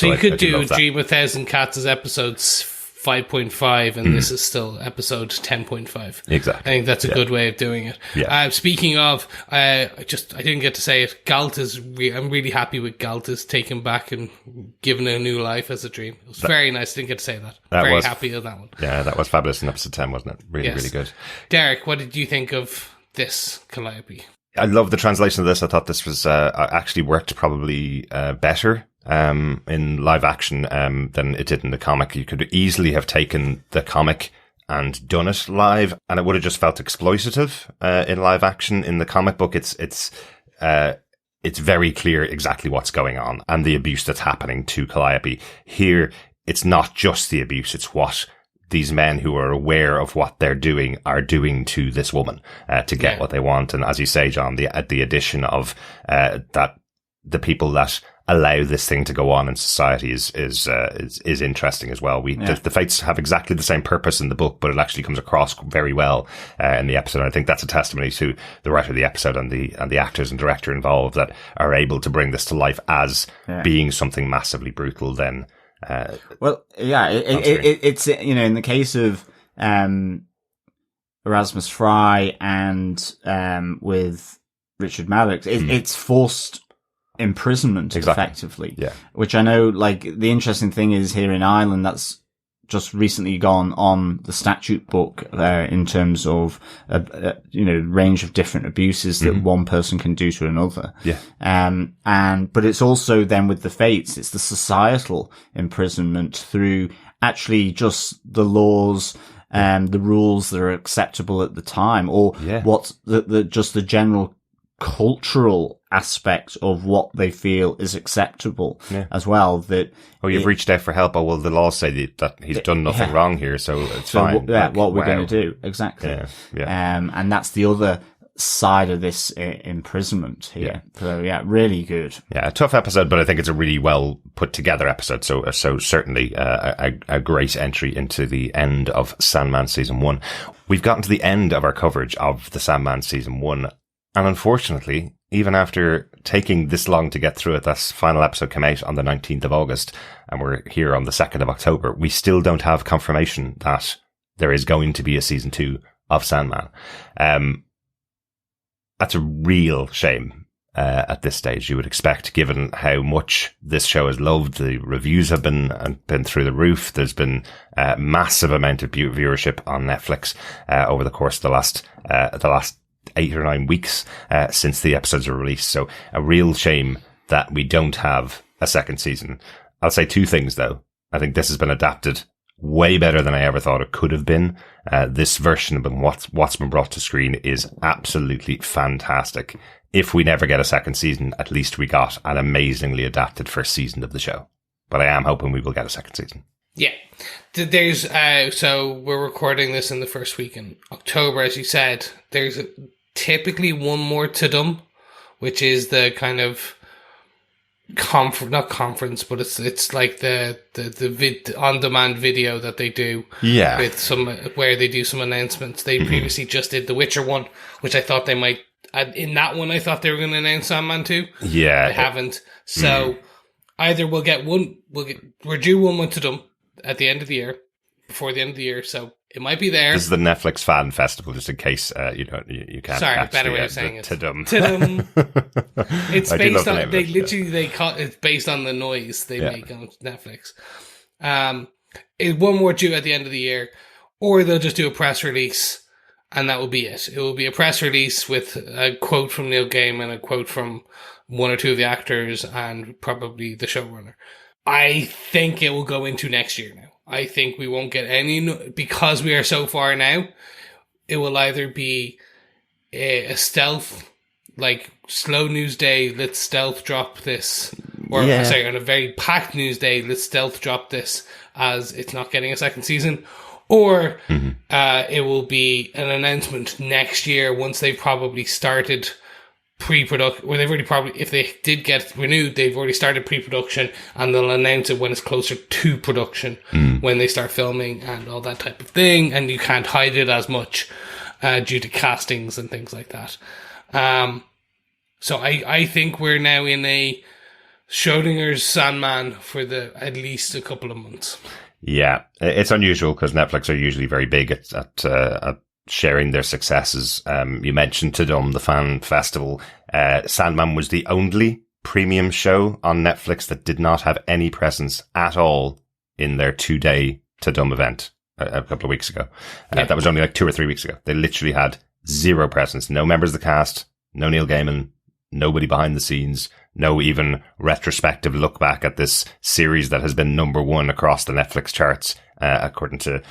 you could do Dream of a Thousand Cats as episodes 5.5 and this is still episode 10.5. Exactly. I think that's a good way of doing it. Yeah. Speaking of, I didn't get to say it. Galt I'm really happy with Galt is taken back and given a new life as a dream. It was very nice. I didn't get to say that. Very happy with that one. Yeah, that was fabulous in episode 10, wasn't it? Really, really good. Derek, what did you think of this Calliope? I love the translation of this. I thought this was actually worked probably better in live action than it did in the comic. You could easily have taken the comic and done it live, and it would have just felt exploitative in live action. In the comic book, it's very clear exactly what's going on and the abuse that's happening to Calliope. Here, it's not just the abuse; it's what these men who are aware of what they're doing are doing to this woman to get what they want. And as you say, John, the addition of that the people that allow this thing to go on in society is interesting as well. The fates have exactly the same purpose in the book, but it actually comes across very well in the episode. And I think that's a testimony to the writer of the episode and the actors and director involved that are able to bring this to life as being something massively brutal. Then, it's in the case of Erasmus Fry and with Richard Maddox, it's forced imprisonment effectively. Yeah. Which I know, the interesting thing is here in Ireland, that's just recently gone on the statute book in terms of range of different abuses that one person can do to another. Yeah. But it's also then with the fates, it's the societal imprisonment through actually just the laws and the rules that are acceptable at the time, or what's just the general cultural aspect of what they feel is acceptable as well. That you've reached out for help. Oh, well, the laws say that he's done nothing wrong here, so it's fine. What we're going to do exactly. And that's the other side of this imprisonment here. So really good. A tough episode, but I think it's a really well put together episode. So certainly a great entry into the end of Sandman season 1. We've gotten to the end of our coverage of the Sandman season 1. And unfortunately, even after taking this long to get through it, that final episode came out on the 19th of August, and we're here on the 2nd of October, we still don't have confirmation that there is going to be a season 2 of Sandman. That's a real shame at this stage. You would expect, given how much this show is loved, the reviews have been through the roof. There's been a massive amount of viewership on Netflix over the course of the last 8 or 9 weeks since the episodes were released. So a real shame that we don't have a second season. I'll say 2 things though. I think this has been adapted way better than I ever thought it could have been. This version of what's been brought to screen is absolutely fantastic. If we never get a second season, at least we got an amazingly adapted first season of the show. But I am hoping we will get a second season. Yeah. There's, so we're recording this in the first week in October, as you said. There's typically one more to them, which is the kind of not conference, but it's like the on-demand video that they do. Yeah. With where they do some announcements. They previously just did the Witcher one, which I thought they might, in that one I thought they were going to announce Sandman 2. Yeah. They haven't. So either we're due one to them at the end of the year, before the end of the year, so it might be there. This is the Netflix Fan Festival, just in case you can't. Sorry, better way of saying it. Tidum. It's based on it's based on the noise they make on Netflix. One more due at the end of the year, or they'll just do a press release, and that will be it. It will be a press release with a quote from Neil Gaiman, a quote from one or two of the actors, and probably the showrunner. I think it will go into next year now. I think we won't get any, because we are so far now, it will either be a stealth, like slow news day, let's stealth drop this, or sorry, on a very packed news day, let's stealth drop this as it's not getting a second season, or it will be an announcement next year once they've probably started pre-production, where they've already probably, if they did get renewed, they've already started pre-production, and they'll announce it when it's closer to production, when they start filming and all that type of thing, and you can't hide it as much due to castings and things like that. So I think we're now in a Schrodinger's Sandman for at least a couple of months. Yeah, it's unusual because Netflix are usually very big at sharing their successes. You mentioned Tidum, the fan festival. Sandman was the only premium show on Netflix that did not have any presence at all in their 2-day Tidum event a couple of weeks ago. That was only like 2 or 3 weeks ago. They literally had zero presence. No members of the cast, no Neil Gaiman, nobody behind the scenes, no even retrospective look back at this series that has been number 1 across the Netflix charts, according to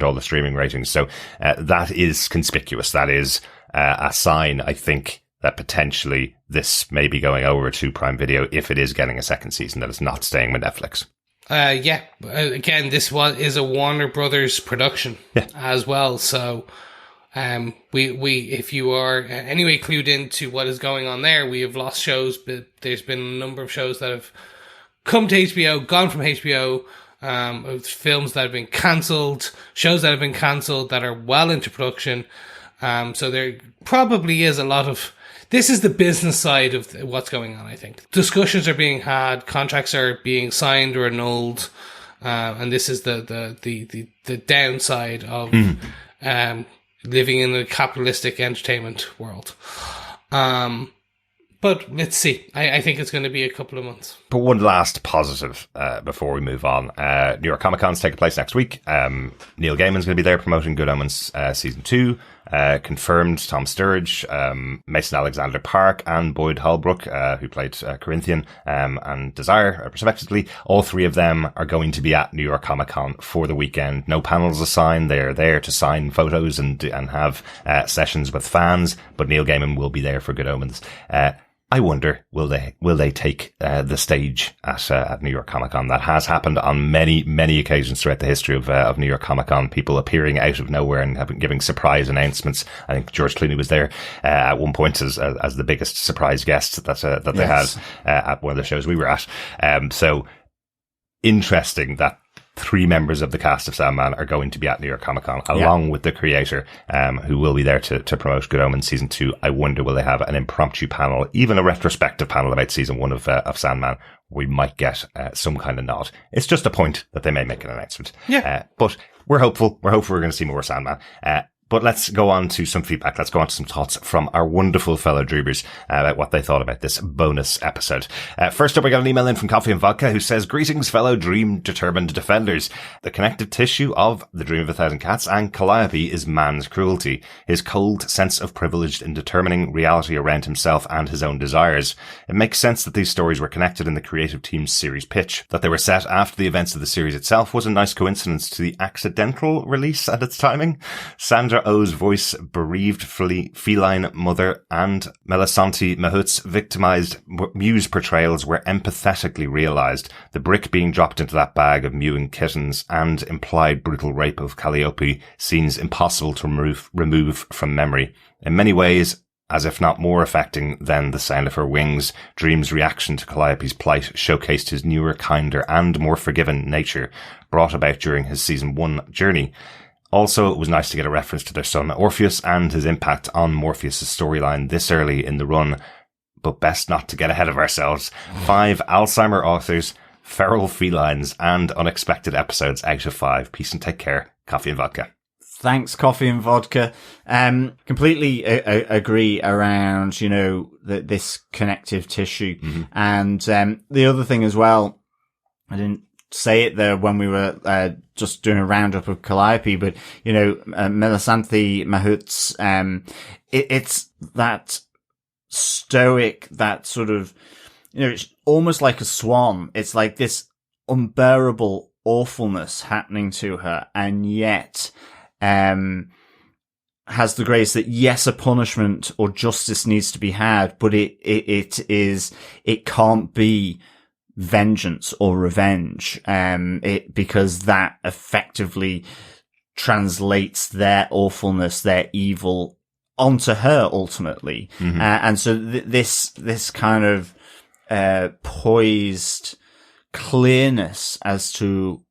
all the streaming ratings. So that is conspicuous. That is a sign, I think, that potentially this may be going over to Prime Video if it is getting a second season, that it's not staying with Netflix. Again, this is a Warner Brothers production as well. So we if you are anyway clued into what is going on there, we have lost shows, but there's been a number of shows that have come to HBO, gone from HBO, films that have been cancelled, shows that have been cancelled that are well into production. So there probably is a lot of, this is the business side of what's going on, I think. Discussions are being had, contracts are being signed or annulled, and this is the downside of living in a capitalistic entertainment world. But let's see. I think it's going to be a couple of months. But one last positive before we move on. New York Comic Con's taking place next week. Neil Gaiman's going to be there promoting Good Omens Season 2. confirmed Tom Sturridge, Mason Alexander-Park, and Boyd Holbrook, who played Corinthian and Desire, respectively. All three of them are going to be at New York Comic Con for the weekend. No panels assigned. They're there to sign photos and have sessions with fans, but Neil Gaiman will be there for Good Omens. I wonder, will they take the stage at New York Comic Con? That has happened on many, many occasions throughout the history of New York Comic Con. People appearing out of nowhere and giving surprise announcements. I think George Clooney was there at one point as the biggest surprise guest that they had at one of the shows we were at. So interesting that 3 members of the cast of Sandman are going to be at New York Comic Con, along with the creator, who will be there to promote Good Omens Season 2. I wonder, will they have an impromptu panel, even a retrospective panel about Season 1 of Sandman? We might get some kind of nod. It's just a point that they may make an announcement. But we're hopeful. We're going to see more Sandman. But let's go on to some feedback. Let's go on to some thoughts from our wonderful fellow Dreamers about what they thought about this bonus episode. First up, we got an email in from Coffee and Vodka who says, "Greetings, fellow dream-determined defenders. The connective tissue of The Dream of a Thousand Cats and Calliope is man's cruelty, his cold sense of privilege in determining reality around himself and his own desires. It makes sense that these stories were connected in the creative team's series pitch. That they were set after the events of the series itself was a nice coincidence to the accidental release and its timing. Sandra O's voice bereaved feline mother and Melisande Mahut's victimized Muse portrayals were empathetically realized. The brick being dropped into that bag of mewing kittens and implied brutal rape of Calliope seems impossible to remove from memory. In many ways, as if not more affecting than the sound of her wings, Dream's reaction to Calliope's plight showcased his newer, kinder and more forgiving nature brought about during his Season 1 journey. Also, it was nice to get a reference to their son Orpheus and his impact on Morpheus' storyline this early in the run. But best not to get ahead of ourselves. 5 Alzheimer authors, feral felines, and unexpected episodes out of 5. Peace and take care. Coffee and Vodka." Thanks, Coffee and Vodka. Completely agree around, this connective tissue. Mm-hmm. And the other thing as well, I didn't say it there when we were just doing a roundup of Calliope, but Melisande Mahut's it's that stoic, that sort of it's almost like a swan. It's like this unbearable awfulness happening to her, and yet has the grace that yes, a punishment or justice needs to be had, but it can't be vengeance or revenge, because that effectively translates their awfulness, their evil onto her ultimately. Mm-hmm. And so this kind of poised clearness as to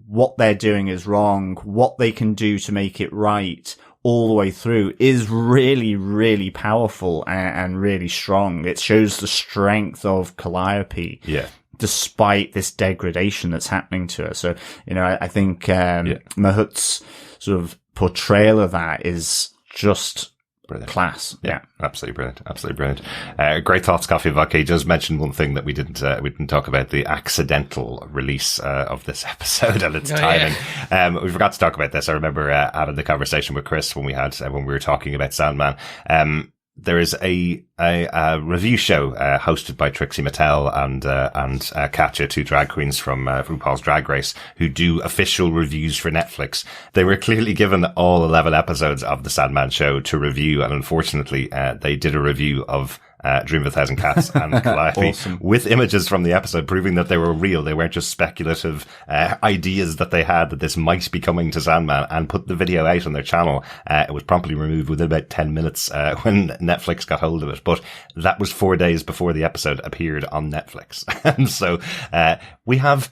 what they're doing is wrong, what they can do to make it right all the way through is really, really powerful and really strong. It shows the strength of Calliope. Yeah. Despite this degradation that's happening to her. So, I think Mahut's sort of portrayal of that is just brilliant. Class. Yeah. Absolutely brilliant. Absolutely brilliant. Great thoughts, Coffee and Vodka. You just mentioned one thing that we didn't talk about, the accidental release of this episode and its timing. Yeah. We forgot to talk about this. I remember having the conversation with Chris when we were talking about Sandman. There is a review show hosted by Trixie Mattel and Katya, 2 drag queens from RuPaul's Drag Race, who do official reviews for Netflix. They were clearly given all 11 episodes of the Sandman show to review, and unfortunately, they did a review of Dream of a Thousand Cats and Calliope awesome. With images from the episode proving that they were real. They weren't just speculative ideas that they had that this might be coming to Sandman, and put the video out on their channel. It was promptly removed within about 10 minutes when Netflix got hold of it. But that was 4 days before the episode appeared on Netflix. And so we have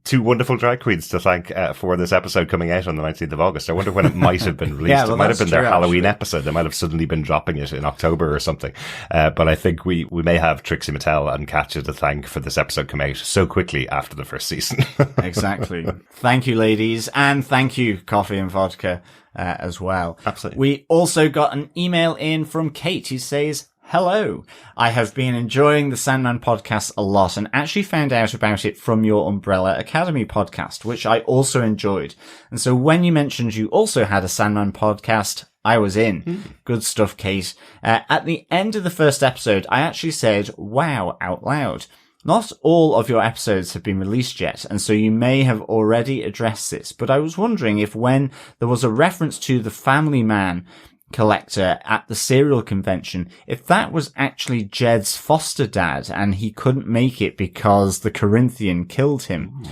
2 wonderful drag queens to thank for this episode coming out on the 19th of August. I wonder when it might have been released. It might have been their Halloween episode. They might have suddenly been dropping it in October or something. But I think we may have Trixie Mattel and Katya to thank for this episode coming out so quickly after the first season. Exactly. Thank you, ladies. And thank you, Coffee and Vodka, as well. Absolutely. We also got an email in from Kate who says, "Hello. I have been enjoying the Sandman podcast a lot and actually found out about it from your Umbrella Academy podcast, which I also enjoyed. And so when you mentioned you also had a Sandman podcast, I was in. Good stuff, Kate. At the end of the first episode, I actually said, wow, out loud. Not all of your episodes have been released yet, and so you may have already addressed this, but I was wondering if when there was a reference to the Family Man collector at the cereal convention, if that was actually Jed's foster dad and he couldn't make it because the Corinthian killed him.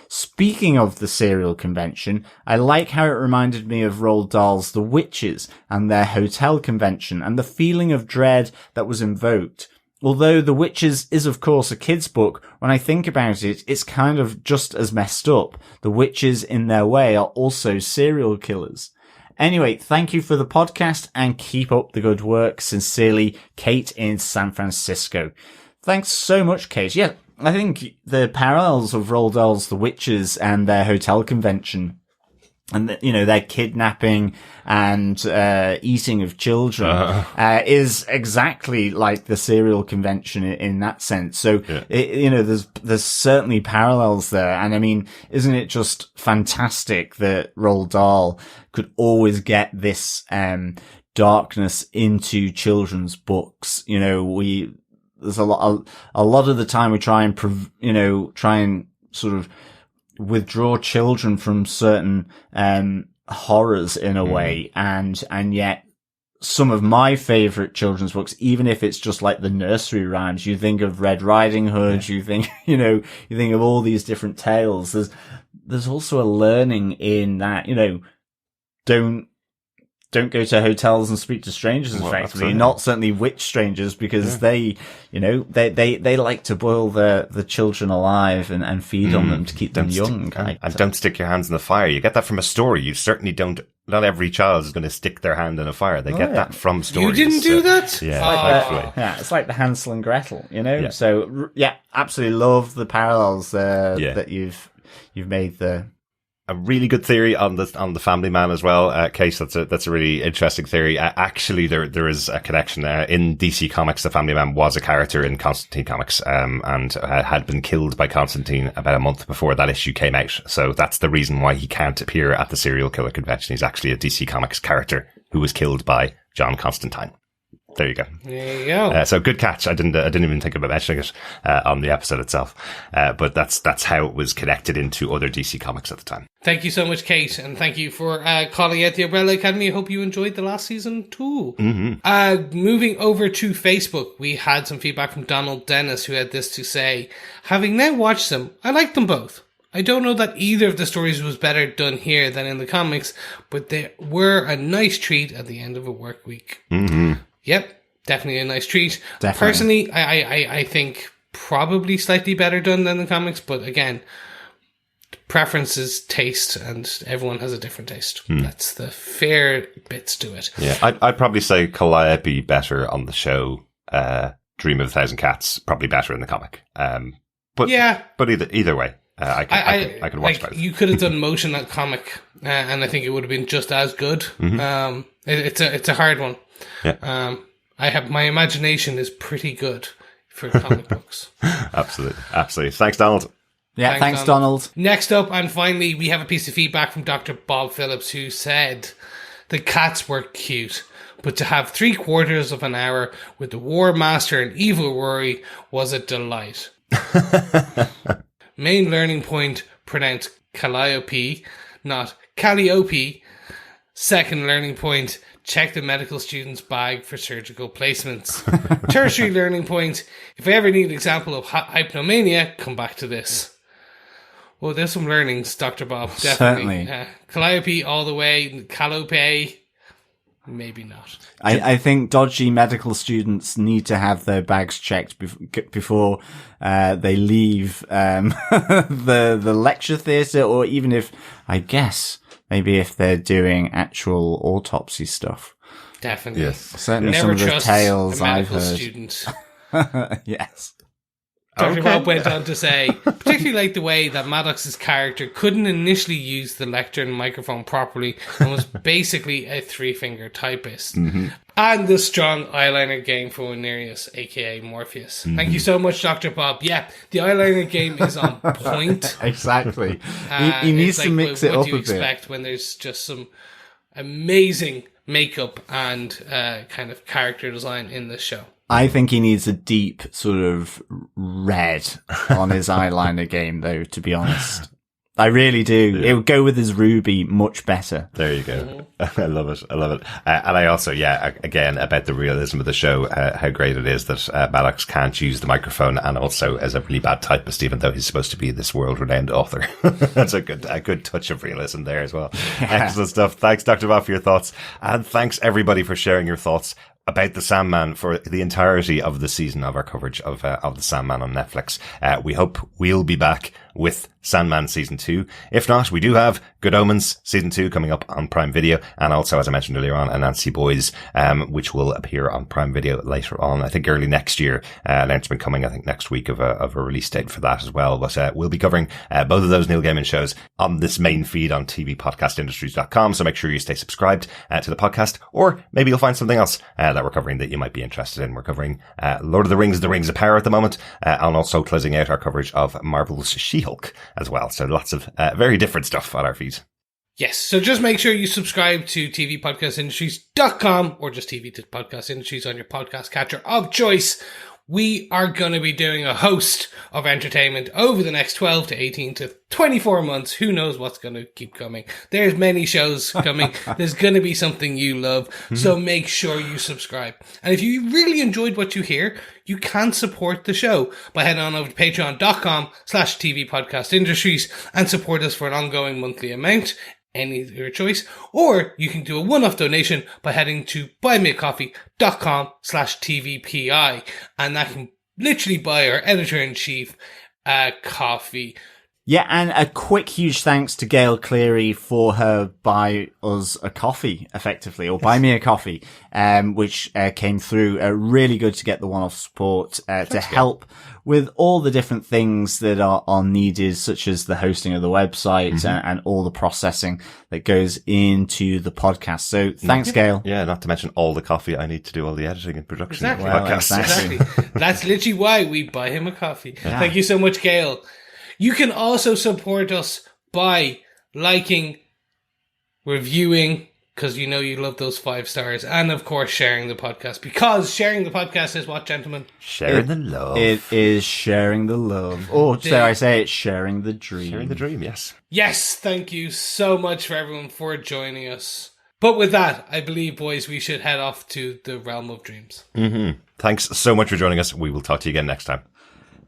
Speaking of the cereal convention, I like how it reminded me of Roald Dahl's The Witches and their hotel convention and the feeling of dread that was invoked. Although The Witches is of course a kid's book, when I think about it, it's kind of just as messed up. The witches in their way are also serial killers. Anyway, thank you for the podcast and keep up the good work. Sincerely, Kate in San Francisco. Thanks so much, Kate. Yeah, I think the parallels of Roald Dahl's The Witches and their hotel convention and, their kidnapping and eating of children is exactly like the serial convention in that sense. So, there's certainly parallels there. And I mean, isn't it just fantastic that Roald Dahl could always get this darkness into children's books? There's a lot of the time we try and sort of withdraw children from certain horrors in a way, and yet some of my favorite children's books, even if it's just like the nursery rhymes, you think of Red Riding Hood, you think of all these different tales. There's also a learning in that, don't go to hotels and speak to strangers, effectively. Absolutely. Not certainly witch strangers, because they like to boil the children alive and feed on them to keep them young. And don't stick your hands in the fire. You get that from a story. You certainly don't. Not every child is going to stick their hand in a fire. They get that from stories. You didn't do that? Yeah, it's like the Hansel and Gretel, Yeah. So, absolutely love the parallels that you've made there. A really good theory on the Family Man as well, Case. That's a really interesting theory. Actually, there is a connection in DC Comics. The Family Man was a character in Constantine Comics, and had been killed by Constantine about a month before that issue came out. So that's the reason why he can't appear at the serial killer convention. He's actually a DC Comics character who was killed by John Constantine. There you go. There you go. So good catch. I didn't even think about mentioning it on the episode itself, but that's how it was connected into other DC Comics at the time. Thank you so much, Kate, and thank you for calling out the Umbrella Academy. I hope you enjoyed the last season too. Moving over to Facebook, we had some feedback from Donald Dennis, who had this to say: having now watched them, I like them both. I don't know that either of the stories was better done here than in the comics, but they were a nice treat at the end of a work week. Yep, definitely a nice treat. Definitely. Personally, I think probably slightly better done than the comics, but again, preference is taste, and everyone has a different taste. That's the fair bits to it. Yeah, I'd probably say Calliope better on the show. Dream of a Thousand Cats probably better in the comic. But either way, I could watch both. You could have done motion that comic, and I think it would have been just as good. It's a hard one. Yeah. My imagination is pretty good for comic books. Absolutely. Thanks, Donald. Yeah, thanks, Donald. Next up, and finally, we have a piece of feedback from Dr. Bob Phillips, who said the cats were cute, but to have 3/4 of an hour with the War Master and Evil Rory was a delight. Main learning point, pronounced Calliope, not Calliope. Second learning point, check the medical student's bag for surgical placements. Tertiary learning point, if I ever need an example of hypnomania, come back to this. Well, there's some learnings, Dr. Bob. Definitely. Certainly. Calliope all the way. Calliope, maybe not. I think dodgy medical students need to have their bags checked before they leave the lecture theatre, or even if, I guess, maybe if they're doing actual autopsy stuff. Definitely. Yes. Certainly Never some of the tales I've heard. Student. Yes. Dr. Bob went on to say, particularly like the way that Maddox's character couldn't initially use the lectern microphone properly and was basically a 3-finger typist. And the strong eyeliner game for Nereus, aka Morpheus. Thank you so much, Dr. Bob. Yeah, the eyeliner game is on point. Exactly. He needs to mix it up a bit. What do you expect when there's just some amazing makeup and kind of character design in this show. I think he needs a deep sort of red on his eyeliner game, though, to be honest. I really do. Yeah. It would go with his ruby much better. There you go. I love it. And I also, again, about the realism of the show, how great it is that Maddox can't use the microphone and also is a really bad typist, even though he's supposed to be this world-renowned author. That's a good touch of realism there as well. Yeah. Excellent stuff. Thanks, Dr. Bob, for your thoughts. And thanks, everybody, for sharing your thoughts about the Sandman for the entirety of the season of our coverage of the Sandman on Netflix. We hope we'll be back with Sandman Season 2. If not, we do have Good Omens Season 2 coming up on Prime Video, and also, as I mentioned earlier on, Anansi Boys, which will appear on Prime Video later on, I think early next year. Announcement coming, I think, next week of a release date for that as well. But we'll be covering both of those Neil Gaiman shows on this main feed on tvpodcastindustries.com, so make sure you stay subscribed to the podcast, or maybe you'll find something else that we're covering that you might be interested in. We're covering Lord of the Rings, The Rings of Power at the moment, and also closing out our coverage of Marvel's She-Hulk as well. So lots of very different stuff on our feed. Yes, so just make sure you subscribe to tvpodcastindustries.com or just TV Podcast Industries on your podcast catcher of choice. We are going to be doing a host of entertainment over the next 12 to 18 to 24 months. Who knows what's going to keep coming? There's many shows coming. There's going to be something you love. So make sure you subscribe. And if you really enjoyed what you hear, you can support the show by heading on over to patreon.com/tvpodcastindustries and support us for an ongoing monthly amount. Any of your choice, or you can do a one-off donation by heading to buymeacoffee.com/tvpi, and that can literally buy our editor-in-chief coffee. Yeah, and a quick huge thanks to Gail Cleary for her buy us a coffee, effectively, or buy me a coffee, which came through. Really good to get the one-off support to help with all the different things that are needed, such as the hosting of the website and all the processing that goes into the podcast. So thanks, Gail. Yeah, not to mention all the coffee I need to do all the editing and production of the podcast. Exactly. That's literally why we buy him a coffee. Yeah. Thank you so much, Gail. You can also support us by liking, reviewing, because you know you love those 5 stars, and of course sharing the podcast, because sharing the podcast is what, gentlemen? Sharing the love. It is sharing the love. Or dare I say it, sharing the dream. Sharing the dream, yes. Yes, thank you so much for everyone for joining us. But with that, I believe, boys, we should head off to the realm of dreams. Thanks so much for joining us. We will talk to you again next time.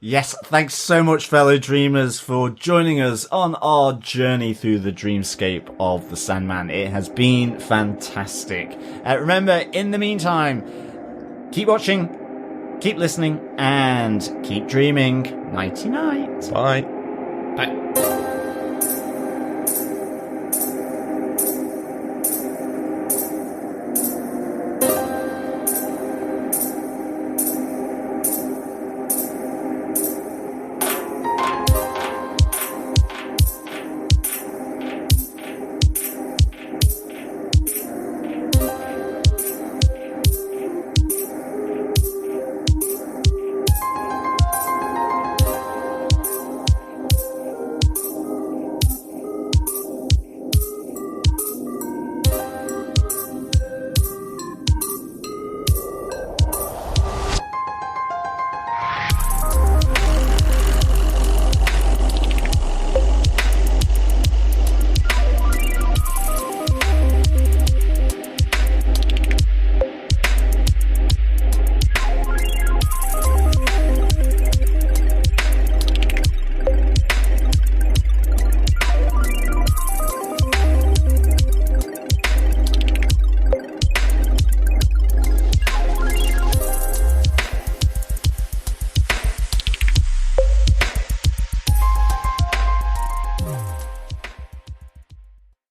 Yes, thanks so much, fellow dreamers, for joining us on our journey through the dreamscape of the Sandman. It has been fantastic. Remember, in the meantime, keep watching, keep listening, and keep dreaming. Nighty-night. Bye. Bye.